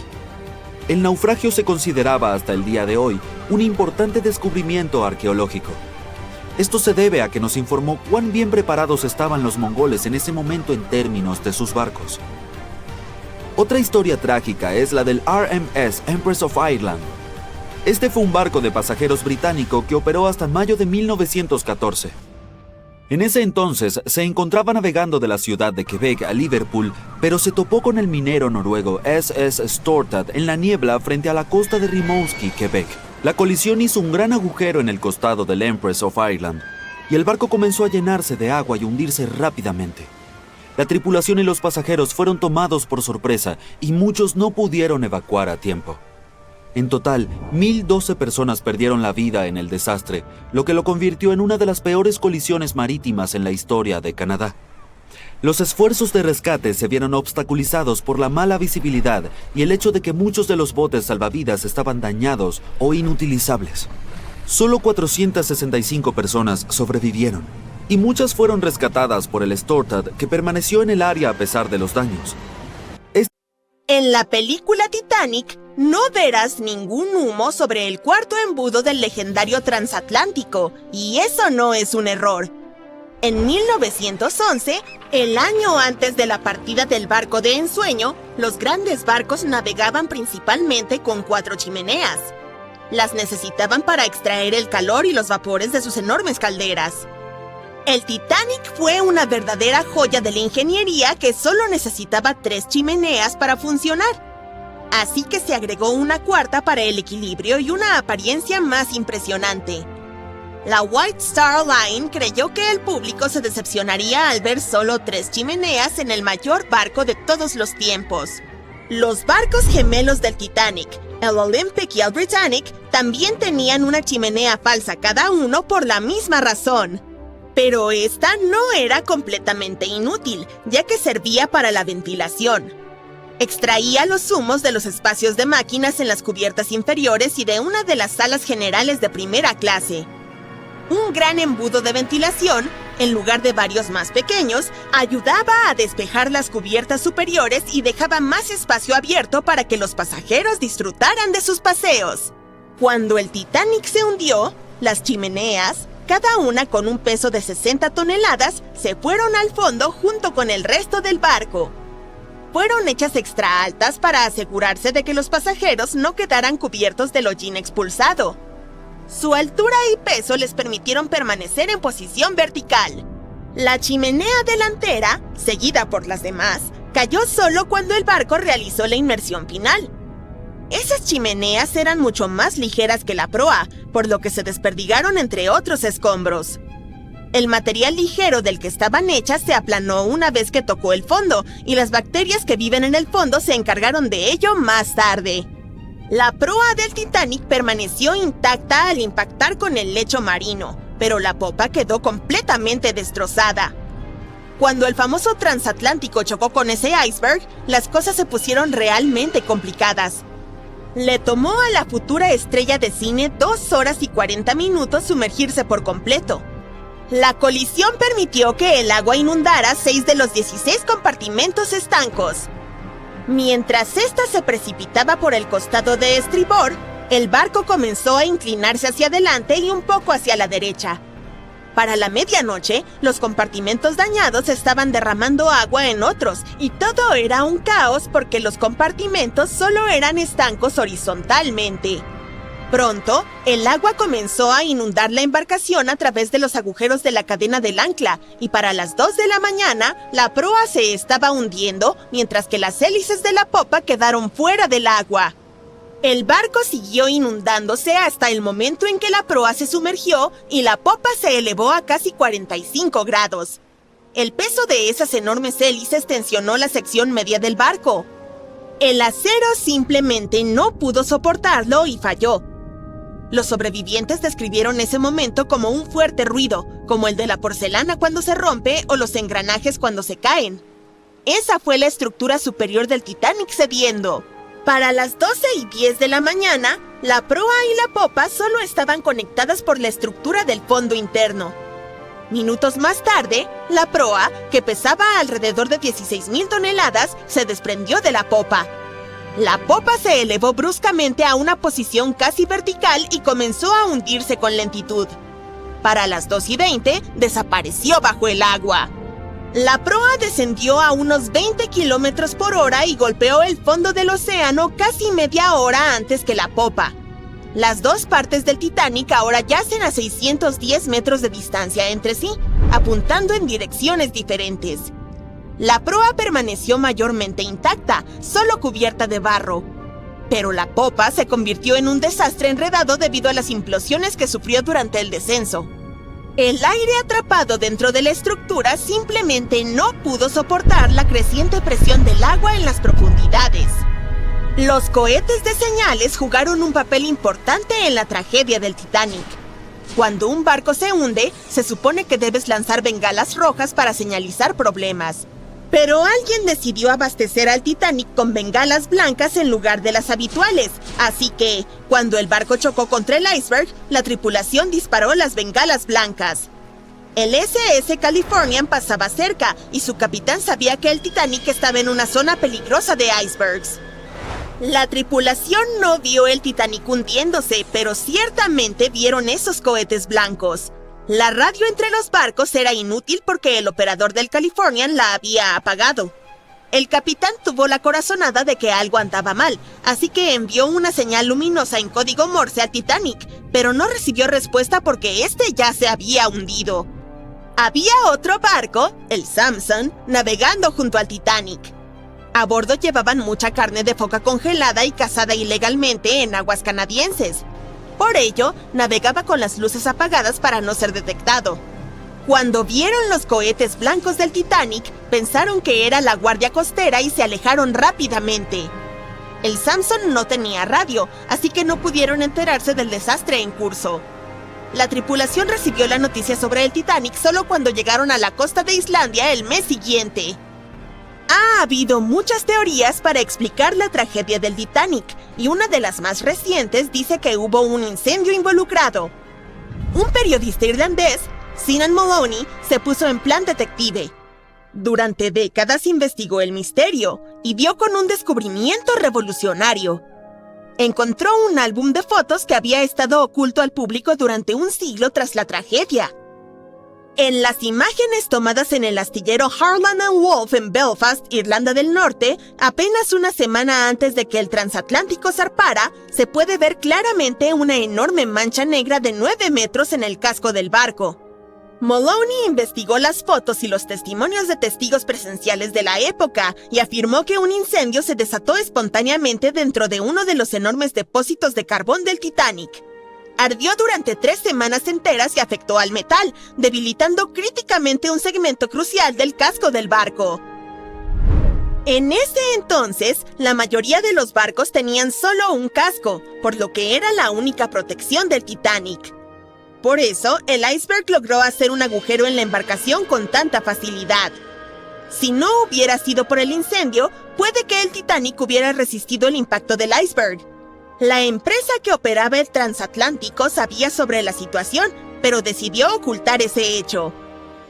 El naufragio se consideraba hasta el día de hoy un importante descubrimiento arqueológico. Esto se debe a que nos informó cuán bien preparados estaban los mongoles en ese momento en términos de sus barcos. Otra historia trágica es la del RMS Empress of Ireland. Este fue un barco de pasajeros británico que operó hasta mayo de 1914. En ese entonces se encontraba navegando de la ciudad de Quebec a Liverpool, pero se topó con el minero noruego SS Stortad en la niebla frente a la costa de Rimouski, Quebec. La colisión hizo un gran agujero en el costado del Empress of Ireland, y el barco comenzó a llenarse de agua y hundirse rápidamente. La tripulación y los pasajeros fueron tomados por sorpresa y muchos no pudieron evacuar a tiempo. En total, 1,012 personas perdieron la vida en el desastre, lo que lo convirtió en una de las peores colisiones marítimas en la historia de Canadá. Los esfuerzos de rescate se vieron obstaculizados por la mala visibilidad y el hecho de que muchos de los botes salvavidas estaban dañados o inutilizables. Solo 465 personas sobrevivieron, y muchas fueron rescatadas por el Stortad, que permaneció en el área a pesar de los daños. En la película Titanic, no verás ningún humo sobre el cuarto embudo del legendario transatlántico, y eso no es un error. En 1911, el año antes de la partida del barco de ensueño, los grandes barcos navegaban principalmente con 4 chimeneas. Las necesitaban para extraer el calor y los vapores de sus enormes calderas. El Titanic fue una verdadera joya de la ingeniería que solo necesitaba 3 chimeneas para funcionar. Así que se agregó una cuarta para el equilibrio y una apariencia más impresionante. La White Star Line creyó que el público se decepcionaría al ver solo 3 chimeneas en el mayor barco de todos los tiempos. Los barcos gemelos del Titanic, el Olympic y el Britannic, también tenían una chimenea falsa cada uno por la misma razón. Pero esta no era completamente inútil, ya que servía para la ventilación. Extraía los humos de los espacios de máquinas en las cubiertas inferiores y de una de las salas generales de primera clase. Un gran embudo de ventilación, en lugar de varios más pequeños, ayudaba a despejar las cubiertas superiores y dejaba más espacio abierto para que los pasajeros disfrutaran de sus paseos. Cuando el Titanic se hundió, las chimeneas, cada una con un peso de 60 toneladas, se fueron al fondo junto con el resto del barco. Fueron hechas extra altas para asegurarse de que los pasajeros no quedaran cubiertos del hollín expulsado. Su altura y peso les permitieron permanecer en posición vertical. La chimenea delantera, seguida por las demás, cayó solo cuando el barco realizó la inmersión final. Esas chimeneas eran mucho más ligeras que la proa, por lo que se desperdigaron entre otros escombros. El material ligero del que estaban hechas se aplanó una vez que tocó el fondo, y las bacterias que viven en el fondo se encargaron de ello más tarde. La proa del Titanic permaneció intacta al impactar con el lecho marino, pero la popa quedó completamente destrozada. Cuando el famoso transatlántico chocó con ese iceberg, las cosas se pusieron realmente complicadas. Le tomó a la futura estrella de cine 2 horas y 40 minutos sumergirse por completo. La colisión permitió que el agua inundara 6 de los 16 compartimentos estancos. Mientras ésta se precipitaba por el costado de estribor, El barco comenzó a inclinarse hacia adelante y un poco hacia la derecha. Para la medianoche, los compartimentos dañados estaban derramando agua en otros, y todo era un caos porque los compartimentos solo eran estancos horizontalmente. Pronto, el agua comenzó a inundar la embarcación a través de los agujeros de la cadena del ancla, y para las 2 de la mañana, la proa se estaba hundiendo, mientras que las hélices de la popa quedaron fuera del agua. El barco siguió inundándose hasta el momento en que la proa se sumergió y la popa se elevó a casi 45 grados. El peso de esas enormes hélices tensionó la sección media del barco. El acero simplemente no pudo soportarlo y falló. Los sobrevivientes describieron ese momento como un fuerte ruido, como el de la porcelana cuando se rompe o los engranajes cuando se caen. Esa fue la estructura superior del Titanic cediendo. Para las 12:10 de la mañana, la proa y la popa solo estaban conectadas por la estructura del fondo interno. Minutos más tarde, la proa, que pesaba alrededor de 16,000 toneladas, se desprendió de la popa. La popa se elevó bruscamente a una posición casi vertical y comenzó a hundirse con lentitud. Para las 2:20, desapareció bajo el agua. La proa descendió a unos 20 kilómetros por hora y golpeó el fondo del océano casi media hora antes que la popa. Las dos partes del Titanic ahora yacen a 610 metros de distancia entre sí, apuntando en direcciones diferentes. La proa permaneció mayormente intacta, solo cubierta de barro. Pero la popa se convirtió en un desastre enredado debido a las implosiones que sufrió durante el descenso. El aire atrapado dentro de la estructura simplemente no pudo soportar la creciente presión del agua en las profundidades. Los cohetes de señales jugaron un papel importante en la tragedia del Titanic. Cuando un barco se hunde, se supone que debes lanzar bengalas rojas para señalizar problemas. Pero alguien decidió abastecer al Titanic con bengalas blancas en lugar de las habituales, así que, cuando el barco chocó contra el iceberg, la tripulación disparó las bengalas blancas. El SS Californian pasaba cerca, y su capitán sabía que el Titanic estaba en una zona peligrosa de icebergs. La tripulación no vio el Titanic hundiéndose, pero ciertamente vieron esos cohetes blancos. La radio entre los barcos era inútil porque el operador del Californian la había apagado. El capitán tuvo la corazonada de que algo andaba mal, así que envió una señal luminosa en código Morse al Titanic, pero no recibió respuesta porque este ya se había hundido. Había otro barco, el Samson, navegando junto al Titanic. A bordo llevaban mucha carne de foca congelada y cazada ilegalmente en aguas canadienses. Por ello, navegaba con las luces apagadas para no ser detectado. Cuando vieron los cohetes blancos del Titanic, pensaron que era la guardia costera y se alejaron rápidamente. El Samson no tenía radio, así que no pudieron enterarse del desastre en curso. La tripulación recibió la noticia sobre el Titanic solo cuando llegaron a la costa de Islandia el mes siguiente. Ha habido muchas teorías para explicar la tragedia del Titanic, y una de las más recientes dice que hubo un incendio involucrado. Un periodista irlandés, Sinan Moloney, se puso en plan detective. Durante décadas investigó el misterio y dio con un descubrimiento revolucionario. Encontró un álbum de fotos que había estado oculto al público durante un siglo tras la tragedia. En las imágenes tomadas en el astillero Harland & Wolff en Belfast, Irlanda del Norte, apenas una semana antes de que el transatlántico zarpara, se puede ver claramente una enorme mancha negra de 9 metros en el casco del barco. Moloney investigó las fotos y los testimonios de testigos presenciales de la época y afirmó que un incendio se desató espontáneamente dentro de uno de los enormes depósitos de carbón del Titanic. Ardió durante 3 semanas enteras y afectó al metal, debilitando críticamente un segmento crucial del casco del barco. En ese entonces, la mayoría de los barcos tenían solo un casco, por lo que era la única protección del Titanic. Por eso, el iceberg logró hacer un agujero en la embarcación con tanta facilidad. Si no hubiera sido por el incendio, puede que el Titanic hubiera resistido el impacto del iceberg. La empresa que operaba el transatlántico sabía sobre la situación, pero decidió ocultar ese hecho.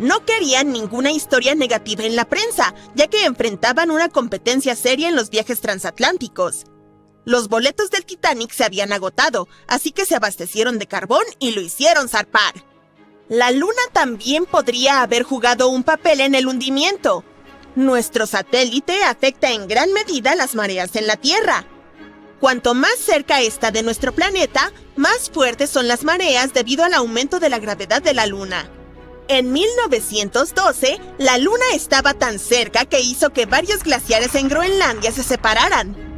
No querían ninguna historia negativa en la prensa, ya que enfrentaban una competencia seria en los viajes transatlánticos. Los boletos del Titanic se habían agotado, así que se abastecieron de carbón y lo hicieron zarpar. La Luna también podría haber jugado un papel en el hundimiento. Nuestro satélite afecta en gran medida las mareas en la Tierra. Cuanto más cerca está de nuestro planeta, más fuertes son las mareas debido al aumento de la gravedad de la Luna. En 1912, la Luna estaba tan cerca que hizo que varios glaciares en Groenlandia se separaran.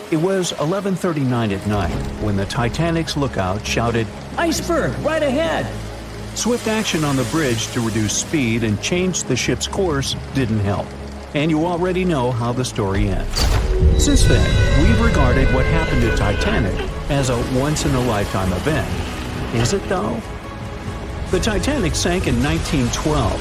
It was 11:39 at night when the Titanic's lookout shouted, "Iceberg, right ahead!" Swift action on the bridge to reduce speed and change the ship's course didn't help, and you already know how the story ends. Since then, we've regarded what happened to Titanic as a once-in-a-lifetime event. Is it though? The Titanic sank in 1912.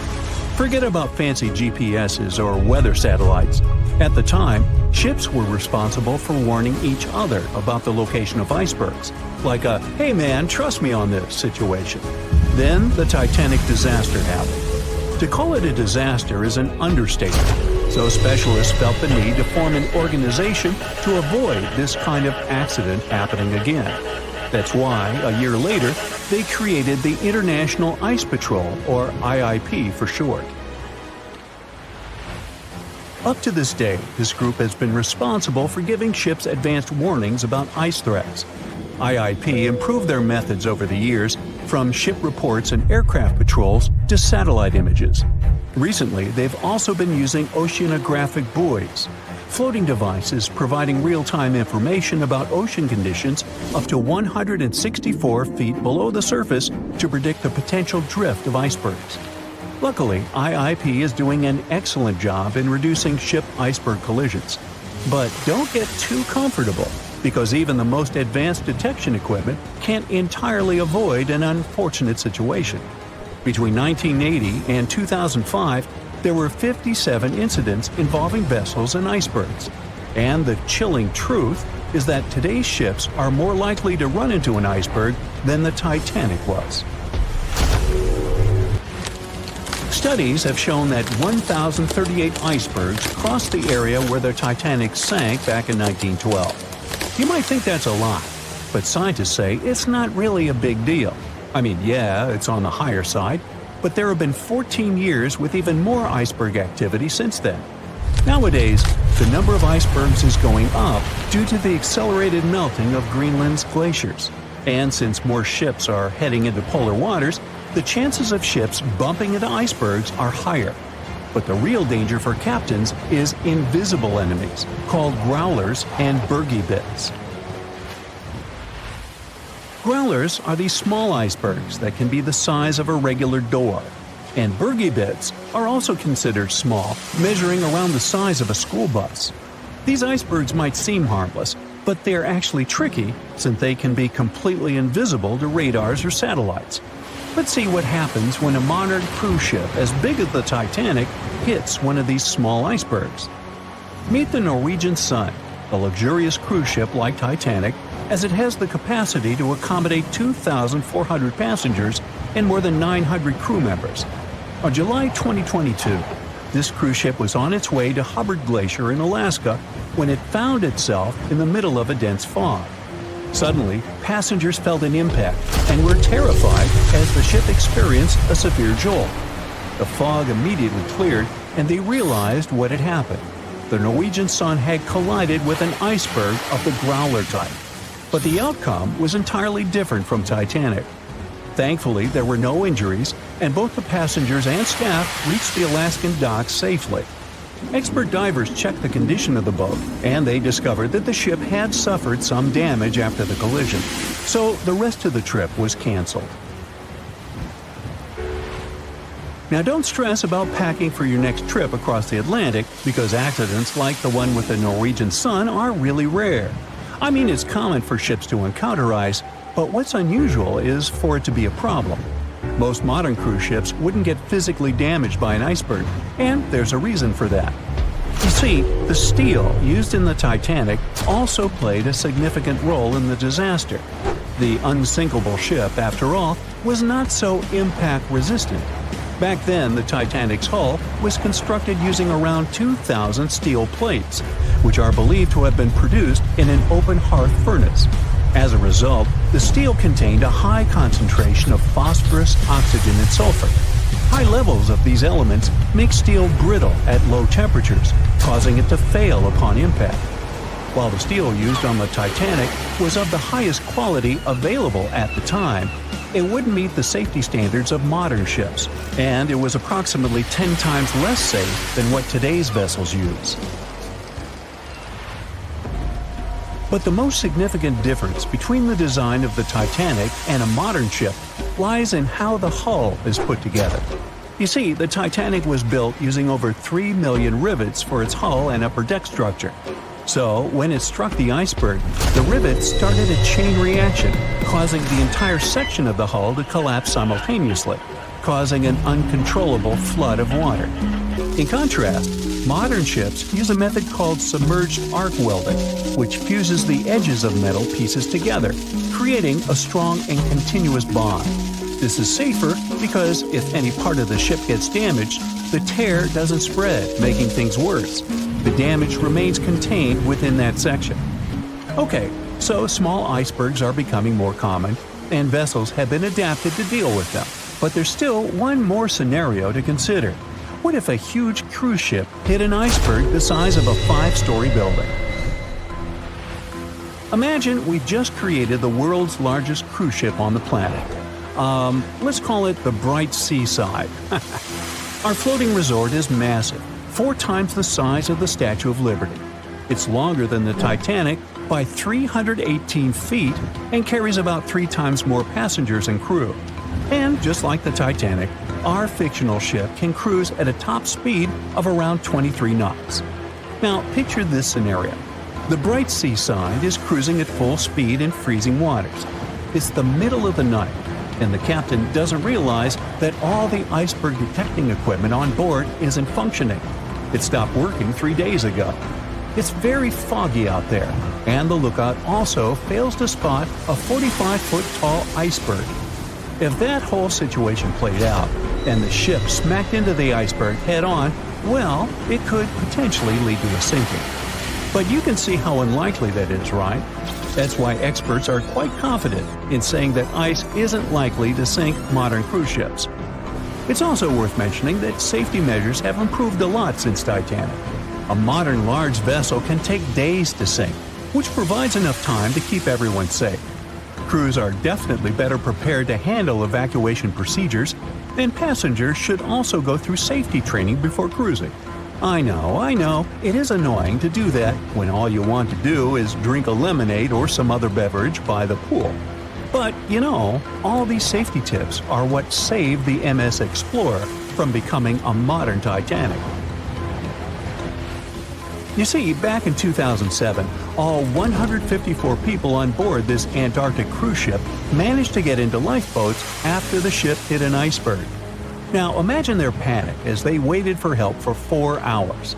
Forget about fancy GPSs or weather satellites. At the time, ships were responsible for warning each other about the location of icebergs, like a "hey man, trust me on this" situation. Then the Titanic disaster happened. To call it a disaster is an understatement, so specialists felt the need to form an organization to avoid this kind of accident happening again. That's why, a year later, they created the International Ice Patrol, or IIP for short. Up to this day, this group has been responsible for giving ships advanced warnings about ice threats. IIP improved their methods over the years, from ship reports and aircraft patrols to satellite images. Recently, they've also been using oceanographic buoys, floating devices providing real-time information about ocean conditions up to 164 feet below the surface to predict the potential drift of icebergs. Luckily, IIP is doing an excellent job in reducing ship iceberg collisions. But don't get too comfortable, because even the most advanced detection equipment can't entirely avoid an unfortunate situation. Between 1980 and 2005, there were 57 incidents involving vessels and icebergs. And the chilling truth is that today's ships are more likely to run into an iceberg than the Titanic was. Studies have shown that 1,038 icebergs crossed the area where the Titanic sank back in 1912. You might think that's a lot, but scientists say it's not really a big deal. I mean, yeah, it's on the higher side, but there have been 14 years with even more iceberg activity since then. Nowadays, the number of icebergs is going up due to the accelerated melting of Greenland's glaciers. And since more ships are heading into polar waters, the chances of ships bumping into icebergs are higher. But the real danger for captains is invisible enemies, called growlers and Bergey-bits. Growlers are these small icebergs that can be the size of a regular door. And Bergey-bits are also considered small, measuring around the size of a school bus. These icebergs might seem harmless, but they're actually tricky since they can be completely invisible to radars or satellites. Let's see what happens when a modern cruise ship as big as the Titanic hits one of these small icebergs. Meet the Norwegian Sun, a luxurious cruise ship like Titanic, as it has the capacity to accommodate 2,400 passengers and more than 900 crew members. On July 2022, this cruise ship was on its way to Hubbard Glacier in Alaska when it found itself in the middle of a dense fog. Suddenly, passengers felt an impact and were terrified as the ship experienced a severe jolt. The fog immediately cleared and they realized what had happened. The Norwegian Sun had collided with an iceberg of the growler type. But the outcome was entirely different from Titanic. Thankfully, there were no injuries, and both the passengers and staff reached the Alaskan docks safely. Expert divers checked the condition of the boat, and they discovered that the ship had suffered some damage after the collision, so the rest of the trip was canceled. Now don't stress about packing for your next trip across the Atlantic, because accidents like the one with the Norwegian Sun are really rare. I mean, it's common for ships to encounter ice, but what's unusual is for it to be a problem. Most modern cruise ships wouldn't get physically damaged by an iceberg, and there's a reason for that. You see, the steel used in the Titanic also played a significant role in the disaster. The unsinkable ship, after all, was not so impact resistant. Back then, the Titanic's hull was constructed using around 2,000 steel plates, which are believed to have been produced in an open hearth furnace. As a result, the steel contained a high concentration of phosphorus, oxygen, and sulfur. High levels of these elements make steel brittle at low temperatures, causing it to fail upon impact. While the steel used on the Titanic was of the highest quality available at the time, it wouldn't meet the safety standards of modern ships, and it was approximately 10 times less safe than what today's vessels use. But the most significant difference between the design of the Titanic and a modern ship lies in how the hull is put together. You see, the Titanic was built using over 3 million rivets for its hull and upper deck structure. So, when it struck the iceberg, the rivets started a chain reaction, causing the entire section of the hull to collapse simultaneously, causing an uncontrollable flood of water. In contrast, modern ships use a method called submerged arc welding, which fuses the edges of metal pieces together, creating a strong and continuous bond. This is safer because if any part of the ship gets damaged, the tear doesn't spread, making things worse. The damage remains contained within that section. Okay, so small icebergs are becoming more common, and vessels have been adapted to deal with them. But there's still one more scenario to consider. What if a huge cruise ship hit an iceberg the size of a 5-story building? Imagine we've just created the world's largest cruise ship on the planet. Let's call it the Bright Seaside. Our floating resort is massive, 4 times the size of the Statue of Liberty. It's longer than the Titanic by 318 feet and carries about 3 times more passengers and crew. And just like the Titanic, our fictional ship can cruise at a top speed of around 23 knots. Now, picture this scenario. The Bright Seaside is cruising at full speed in freezing waters. It's the middle of the night, and the captain doesn't realize that all the iceberg detecting equipment on board isn't functioning. It stopped working 3 days ago. It's very foggy out there, and the lookout also fails to spot a 45-foot tall iceberg. If that whole situation played out, and the ship smacked into the iceberg head-on, well, it could potentially lead to a sinking. But you can see how unlikely that is, right? That's why experts are quite confident in saying that ice isn't likely to sink modern cruise ships. It's also worth mentioning that safety measures have improved a lot since Titanic. A modern large vessel can take days to sink, which provides enough time to keep everyone safe. Crews are definitely better prepared to handle evacuation procedures, and passengers should also go through safety training before cruising. I know, it is annoying to do that when all you want to do is drink a lemonade or some other beverage by the pool. But, all these safety tips are what saved the MS Explorer from becoming a modern Titanic. You see, back in 2007, all 154 people on board this Antarctic cruise ship managed to get into lifeboats after the ship hit an iceberg. Now, imagine their panic as they waited for help for 4 hours.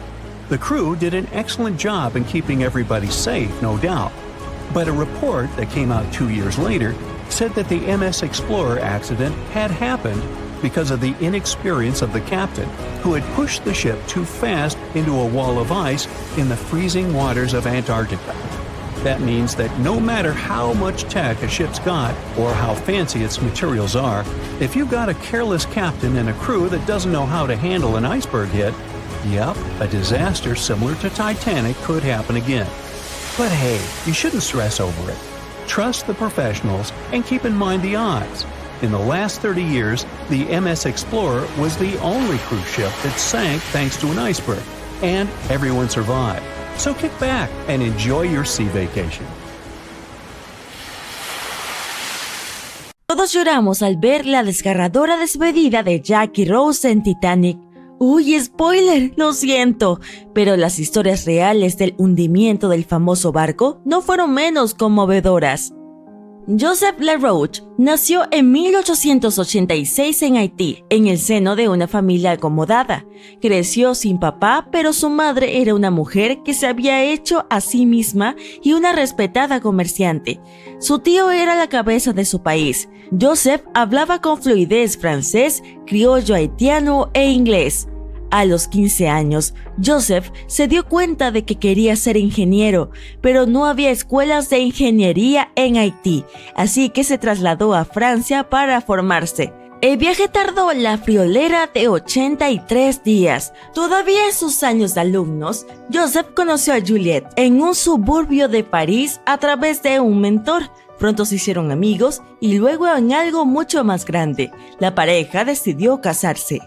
The crew did an excellent job in keeping everybody safe, no doubt. But a report that came out 2 years later said that the MS Explorer accident had happened because of the inexperience of the captain, who had pushed the ship too fast into a wall of ice in the freezing waters of Antarctica. That means that no matter how much tech a ship's got or how fancy its materials are, if you've got a careless captain and a crew that doesn't know how to handle an iceberg hit, a disaster similar to Titanic could happen again. But hey, you shouldn't stress over it. Trust the professionals and keep in mind the odds. In the last 30 years, the MS Explorer was the only cruise ship that sank thanks to an iceberg, and everyone survived. So kick back and enjoy your sea vacation. Todos lloramos al ver la desgarradora despedida de Jack y Rose en Titanic. ¡Uy, spoiler! Lo siento, pero las historias reales del hundimiento del famoso barco no fueron menos conmovedoras. Joseph LaRoche nació en 1886 en Haití, en el seno de una familia acomodada. Creció sin papá, pero su madre era una mujer que se había hecho a sí misma y una respetada comerciante. Su tío era la cabeza de su país. Joseph hablaba con fluidez francés, criollo haitiano e inglés. A los 15 años, Joseph se dio cuenta de que quería ser ingeniero, pero no había escuelas de ingeniería en Haití, así que se trasladó a Francia para formarse. El viaje tardó la friolera de 83 días. Todavía en sus años de alumnos, Joseph conoció a Juliette en un suburbio de París a través de un mentor. Pronto se hicieron amigos y luego en algo mucho más grande. La pareja decidió casarse.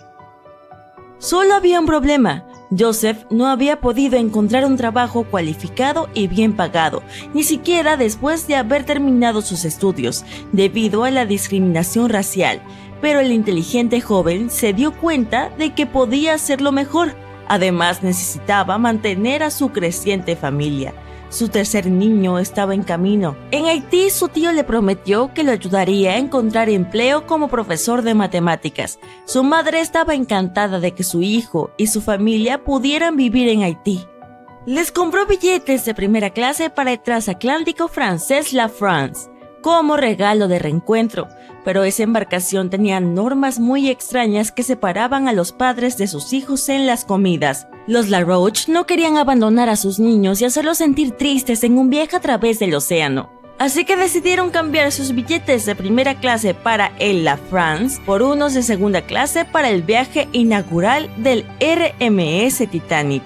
Solo había un problema. Joseph no había podido encontrar un trabajo cualificado y bien pagado, ni siquiera después de haber terminado sus estudios, debido a la discriminación racial. Pero el inteligente joven se dio cuenta de que podía hacerlo mejor. Además, necesitaba mantener a su creciente familia. Su tercer niño estaba en camino. En Haití, su tío le prometió que lo ayudaría a encontrar empleo como profesor de matemáticas. Su madre estaba encantada de que su hijo y su familia pudieran vivir en Haití. Les compró billetes de primera clase para el transatlántico francés La France, como regalo de reencuentro, pero esa embarcación tenía normas muy extrañas que separaban a los padres de sus hijos en las comidas. Los LaRoche no querían abandonar a sus niños y hacerlos sentir tristes en un viaje a través del océano. Así que decidieron cambiar sus billetes de primera clase para el La France por unos de segunda clase para el viaje inaugural del RMS Titanic.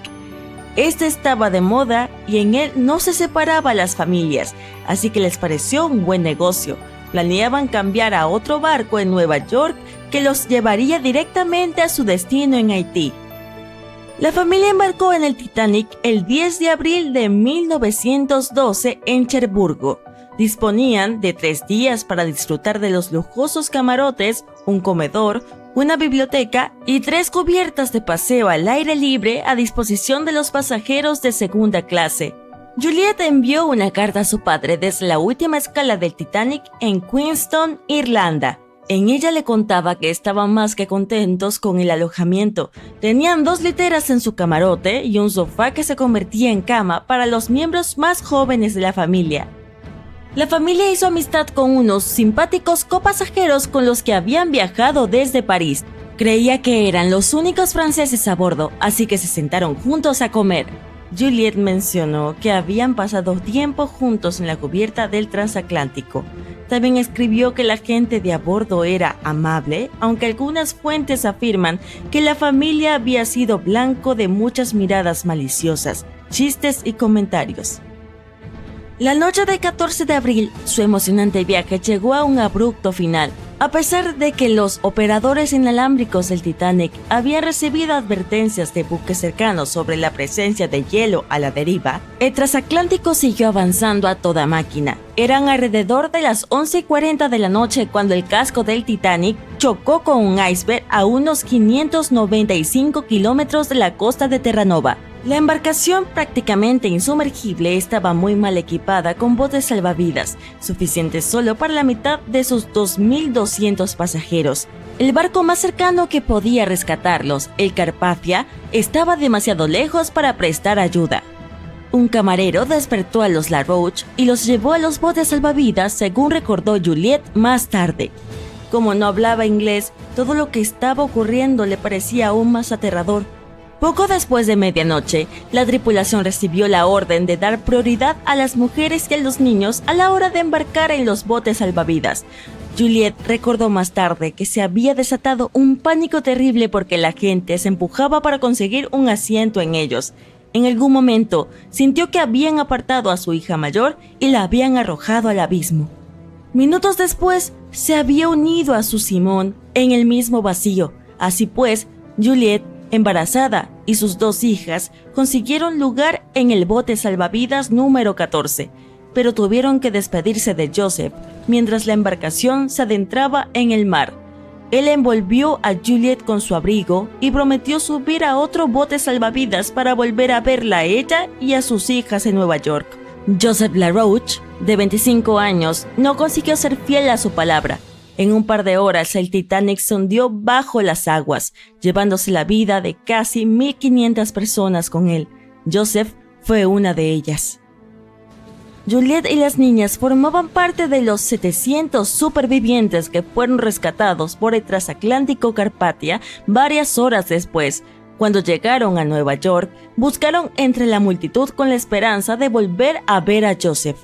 Este estaba de moda y en él no se separaba a las familias, así que les pareció un buen negocio. Planeaban cambiar a otro barco en Nueva York que los llevaría directamente a su destino en Haití. La familia embarcó en el Titanic el 10 de abril de 1912 en Cherburgo. Disponían de 3 días para disfrutar de los lujosos camarotes, un comedor, una biblioteca y 3 cubiertas de paseo al aire libre a disposición de los pasajeros de segunda clase. Juliette envió una carta a su padre desde la última escala del Titanic en Queenstown, Irlanda. En ella le contaba que estaban más que contentos con el alojamiento. Tenían 2 literas en su camarote y un sofá que se convertía en cama para los miembros más jóvenes de la familia. La familia hizo amistad con unos simpáticos copasajeros con los que habían viajado desde París. Creía que eran los únicos franceses a bordo, así que se sentaron juntos a comer. Juliette mencionó que habían pasado tiempo juntos en la cubierta del transatlántico. También escribió que la gente de a bordo era amable, aunque algunas fuentes afirman que la familia había sido blanco de muchas miradas maliciosas, chistes y comentarios. La noche del 14 de abril, su emocionante viaje llegó a un abrupto final. A pesar de que los operadores inalámbricos del Titanic habían recibido advertencias de buques cercanos sobre la presencia de hielo a la deriva, el transatlántico siguió avanzando a toda máquina. Eran alrededor de las 11:40 de la noche cuando el casco del Titanic chocó con un iceberg a unos 595 kilómetros de la costa de Terranova. La embarcación, prácticamente insumergible, estaba muy mal equipada con botes salvavidas, suficientes solo para la mitad de sus 2.200 pasajeros. El barco más cercano que podía rescatarlos, el Carpathia, estaba demasiado lejos para prestar ayuda. Un camarero despertó a los LaRoche y los llevó a los botes salvavidas, según recordó Juliette más tarde. Como no hablaba inglés, todo lo que estaba ocurriendo le parecía aún más aterrador. Poco después de medianoche, la tripulación recibió la orden de dar prioridad a las mujeres y a los niños a la hora de embarcar en los botes salvavidas. Juliette recordó más tarde que se había desatado un pánico terrible porque la gente se empujaba para conseguir un asiento en ellos. En algún momento, sintió que habían apartado a su hija mayor y la habían arrojado al abismo. Minutos después, se había unido a su Simón en el mismo vacío. Así pues, Juliette, embarazada, y sus 2 hijas consiguieron lugar en el bote salvavidas número 14, pero tuvieron que despedirse de Joseph mientras la embarcación se adentraba en el mar. Él envolvió a Juliette con su abrigo y prometió subir a otro bote salvavidas para volver a verla a ella y a sus hijas en Nueva York. Joseph LaRoche, de 25 años, no consiguió ser fiel a su palabra. En un par de horas, el Titanic se hundió bajo las aguas, llevándose la vida de casi 1.500 personas con él. Joseph fue una de ellas. Juliette y las niñas formaban parte de los 700 supervivientes que fueron rescatados por el transatlántico Carpathia varias horas después. Cuando llegaron a Nueva York, buscaron entre la multitud con la esperanza de volver a ver a Joseph.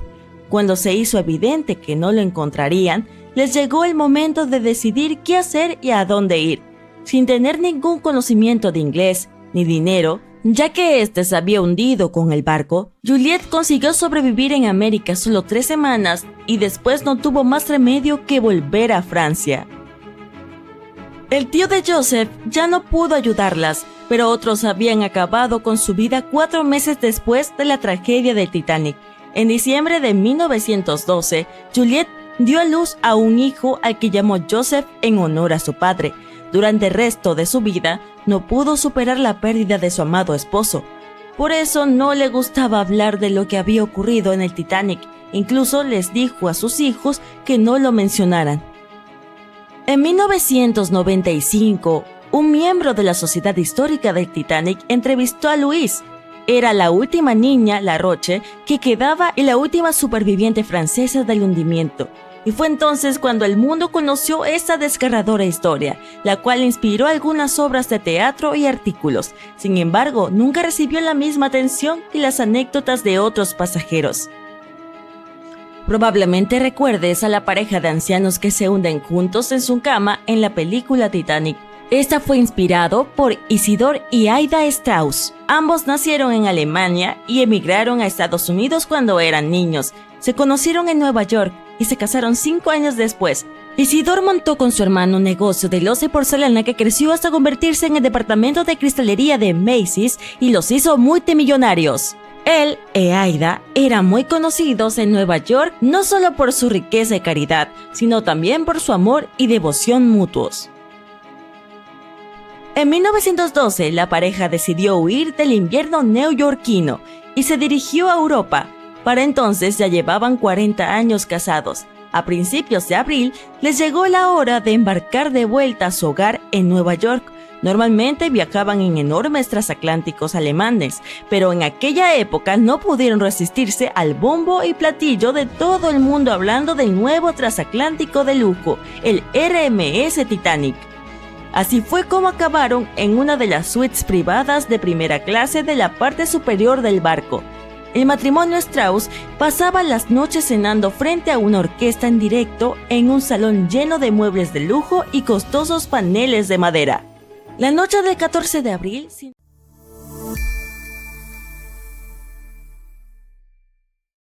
Cuando se hizo evidente que no lo encontrarían, les llegó el momento de decidir qué hacer y a dónde ir. Sin tener ningún conocimiento de inglés ni dinero, ya que éste se había hundido con el barco, Juliette consiguió sobrevivir en América solo 3 semanas y después no tuvo más remedio que volver a Francia. El tío de Joseph ya no pudo ayudarlas, pero otros habían acabado con su vida 4 meses después de la tragedia del Titanic. En diciembre de 1912, Juliette dio a luz a un hijo al que llamó Joseph en honor a su padre. Durante el resto de su vida, no pudo superar la pérdida de su amado esposo. Por eso no le gustaba hablar de lo que había ocurrido en el Titanic. Incluso les dijo a sus hijos que no lo mencionaran. En 1995, un miembro de la Sociedad Histórica del Titanic entrevistó a Louise. Era la última niña, LaRoche, que quedaba y la última superviviente francesa del hundimiento. Y fue entonces cuando el mundo conoció esa desgarradora historia, la cual inspiró algunas obras de teatro y artículos. Sin embargo, nunca recibió la misma atención que las anécdotas de otros pasajeros. Probablemente recuerdes a la pareja de ancianos que se hunden juntos en su cama en la película Titanic. Esta fue inspirado por Isidor y Aida Strauss. Ambos nacieron en Alemania y emigraron a Estados Unidos cuando eran niños. Se conocieron en Nueva York y se casaron 5 años después. Isidor montó con su hermano un negocio de loza y porcelana que creció hasta convertirse en el departamento de cristalería de Macy's y los hizo multimillonarios. Él e Aida eran muy conocidos en Nueva York no solo por su riqueza y caridad, sino también por su amor y devoción mutuos. En 1912, la pareja decidió huir del invierno neoyorquino y se dirigió a Europa. Para entonces ya llevaban 40 años casados. A principios de abril les llegó la hora de embarcar de vuelta a su hogar en Nueva York. Normalmente viajaban en enormes transatlánticos alemanes, pero en aquella época no pudieron resistirse al bombo y platillo de todo el mundo hablando del nuevo transatlántico de lujo, el RMS Titanic. Así fue como acabaron en una de las suites privadas de primera clase de la parte superior del barco. El matrimonio Strauss pasaba las noches cenando frente a una orquesta en directo en un salón lleno de muebles de lujo y costosos paneles de madera. La noche del 14 de abril...